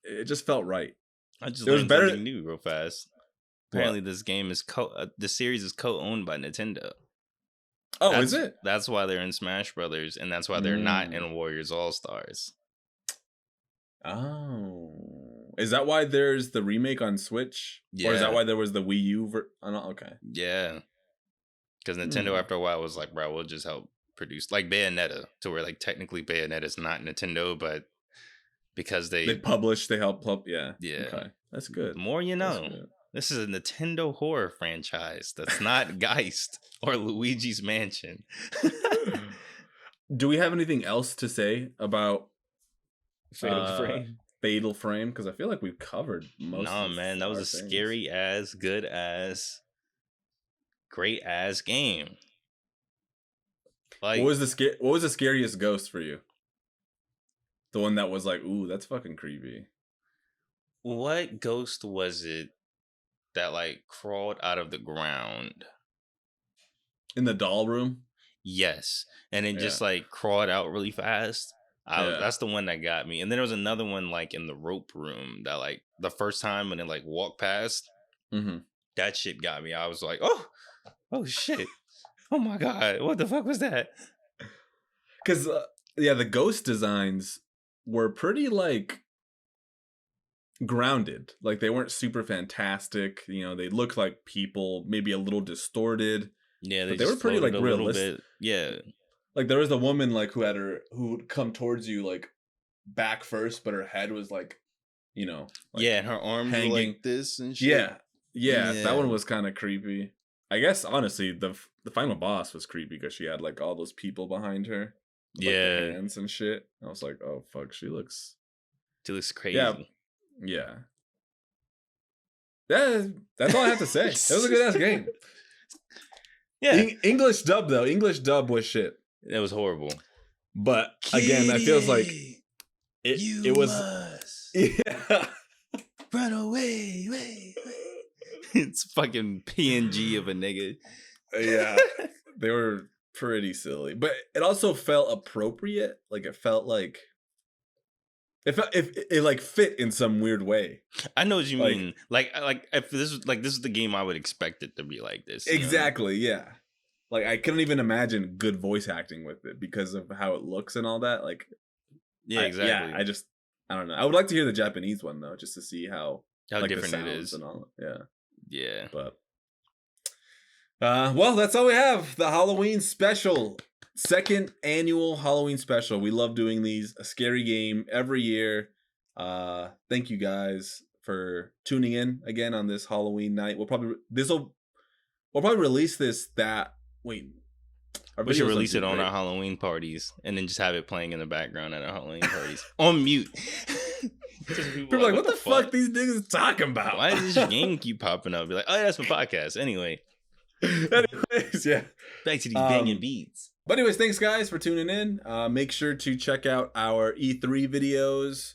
Speaker 2: It just felt right.
Speaker 1: I just
Speaker 2: It was
Speaker 1: learned
Speaker 2: better.
Speaker 1: something new real fast. Apparently,
Speaker 2: What?
Speaker 1: this game is the series is co-owned by Nintendo.
Speaker 2: Oh, is it?
Speaker 1: That's why they're in Smash Brothers, and that's why they're not
Speaker 2: Mm.
Speaker 1: in Warriors All Stars.
Speaker 2: Oh, is that why there's the remake on Switch, or is that
Speaker 1: Yeah,
Speaker 2: why there was the Wii U? Oh, no, okay.
Speaker 1: yeah. Because Nintendo,
Speaker 2: Hmm.
Speaker 1: after a while, was like, "Bro, we'll just help produce like Bayonetta," to where like technically Bayonetta's not Nintendo, but because
Speaker 2: They
Speaker 1: they,
Speaker 2: published. They helped. Yeah.
Speaker 1: yeah,
Speaker 2: Okay, that's
Speaker 1: the
Speaker 2: good.
Speaker 1: more you
Speaker 2: That's
Speaker 1: know.
Speaker 2: good.
Speaker 1: This is a Nintendo horror franchise that's not Geist or Luigi's Mansion.
Speaker 2: Do we have anything else to say about
Speaker 1: Fatal Frame.
Speaker 2: Fatal Frame? Because I feel like we've covered most
Speaker 1: Nah,
Speaker 2: of
Speaker 1: man, that was
Speaker 2: our
Speaker 1: a
Speaker 2: things.
Speaker 1: scary ass, good ass, great ass game.
Speaker 2: What
Speaker 1: Like,
Speaker 2: was What was the scariest ghost for you? The one that was like, ooh, that's fucking creepy.
Speaker 1: what ghost was it that like crawled out of the ground?
Speaker 2: In the doll room?
Speaker 1: Yes, and it
Speaker 2: Yeah.
Speaker 1: just like crawled out really fast.
Speaker 2: Yeah.
Speaker 1: That's the one that got me. And then there was another one like in the rope room that like the first time when it like walked past,
Speaker 2: Mm-hmm.
Speaker 1: that shit got me. I was like, oh shit. Oh my God. What the fuck was that?
Speaker 2: Because, yeah, the ghost designs were pretty, like, grounded. Like, they weren't super fantastic. You know, they looked like people, maybe a little distorted.
Speaker 1: Yeah,
Speaker 2: But they were pretty, like,
Speaker 1: a little
Speaker 2: realistic.
Speaker 1: bit. Yeah.
Speaker 2: Like, there was a woman, like, who'd come towards you, like, back first, but her head was, like, you know. Like,
Speaker 1: yeah, and her arms were
Speaker 2: hanging.
Speaker 1: like this and shit.
Speaker 2: Yeah. That one was kind of creepy. I guess, honestly, the final boss was creepy because she had, like, all those people behind her. With, like, the hands and shit. I was like, oh, fuck, she looks
Speaker 1: crazy.
Speaker 2: Yeah. That's all I have to say. It was a good ass game.
Speaker 1: Yeah.
Speaker 2: English dub, though. English dub was shit.
Speaker 1: It was horrible.
Speaker 2: But, again, that feels like it was... Yeah.
Speaker 1: Run away, wait. It's fucking PNG of a nigga.
Speaker 2: Yeah. They were pretty silly. But it also felt appropriate. Like, it felt like... It like fit in some weird way.
Speaker 1: I know what you mean. Like if this is the game I would expect it to be like this.
Speaker 2: Exactly, yeah. Like I couldn't even imagine good voice acting with it because of how it looks and all that. Like
Speaker 1: exactly.
Speaker 2: I don't know. I would like to hear the Japanese one though, just to see how like,
Speaker 1: different it is
Speaker 2: and all. Yeah.
Speaker 1: Yeah.
Speaker 2: But well, that's all we have. The Halloween special. Second annual Halloween special. We love doing these. A scary game every year. Thank you guys for tuning in again on this Halloween night. We'll probably release this we
Speaker 1: should release it on our Halloween parties and then just have it playing in the background at our Halloween parties on mute.
Speaker 2: People are like, what the fuck these niggas talking about?
Speaker 1: Why does this game keep popping up? Be like, oh, that's my podcast. Anyway.
Speaker 2: Anyways, yeah.
Speaker 1: Back to these banging beats.
Speaker 2: But anyways, thanks guys for tuning in. Make sure to check out our E3 videos.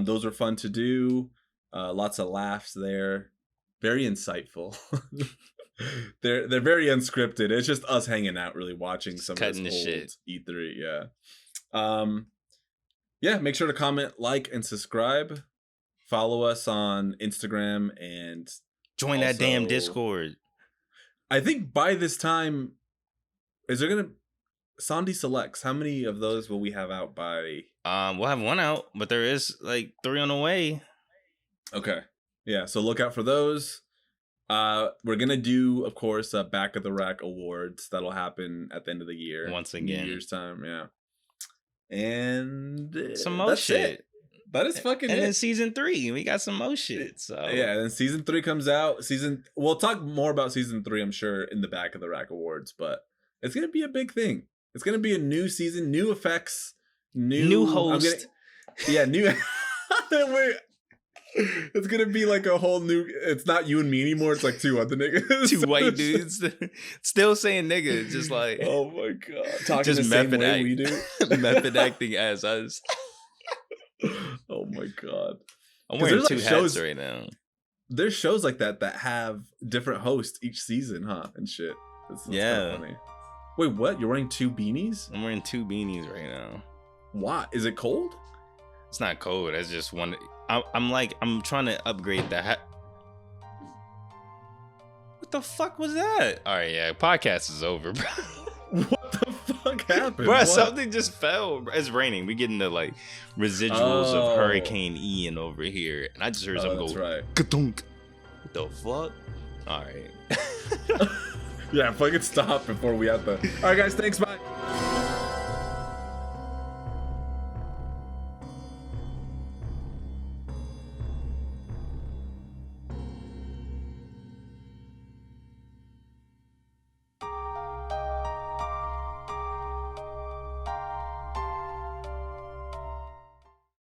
Speaker 2: Those were fun to do. Lots of laughs there. Very insightful. They're very unscripted. It's just us hanging out, really watching some of this old shit. E3. Yeah. Yeah. Make sure to comment, like, and subscribe. Follow us on Instagram and
Speaker 1: join that damn Discord.
Speaker 2: I think by this time, is there gonna Sondi Selects? How many of those will we have out by?
Speaker 1: We'll have one out, but there is like 3 on the way. Okay.
Speaker 2: Yeah, so look out for those. We're gonna do, of course, Back of the Rack Awards. That'll happen at the end of the year.
Speaker 1: Once again.
Speaker 2: New Year's time, yeah. And
Speaker 1: some more shit.
Speaker 2: That is fucking
Speaker 1: and then season 3, we got some more shit. So
Speaker 2: yeah, and then season 3 comes out. We'll talk more about season 3, I'm sure, in the Back of the Rack Awards, but it's gonna be a big thing. It's gonna be a new season, new effects, new host. New. It's gonna be like a whole new. It's not you and me anymore. It's like 2 other niggas,
Speaker 1: 2 white dudes, still saying nigga, just like
Speaker 2: oh my god, talking just the same way we do,
Speaker 1: method acting as us.
Speaker 2: Oh my god,
Speaker 1: I'm wearing 2 hats right now.
Speaker 2: There's shows like that have different hosts each season, huh? And shit. That's yeah. Funny. Wait, what? You're wearing 2 beanies?
Speaker 1: I'm wearing 2 beanies right now.
Speaker 2: Why? Is it cold?
Speaker 1: It's not cold. It's just one. I'm trying to upgrade the hat. What the fuck was that? All right, yeah, podcast is over, bro.
Speaker 2: What the fuck happened?
Speaker 1: Bro, something just fell. It's raining. We getting the like residuals of Hurricane Ian over here, and I just heard something go.
Speaker 2: Right.
Speaker 1: Ka-dunk. What the fuck? All right.
Speaker 2: Yeah, fucking stop before we have to. All right, guys. Thanks. Bye.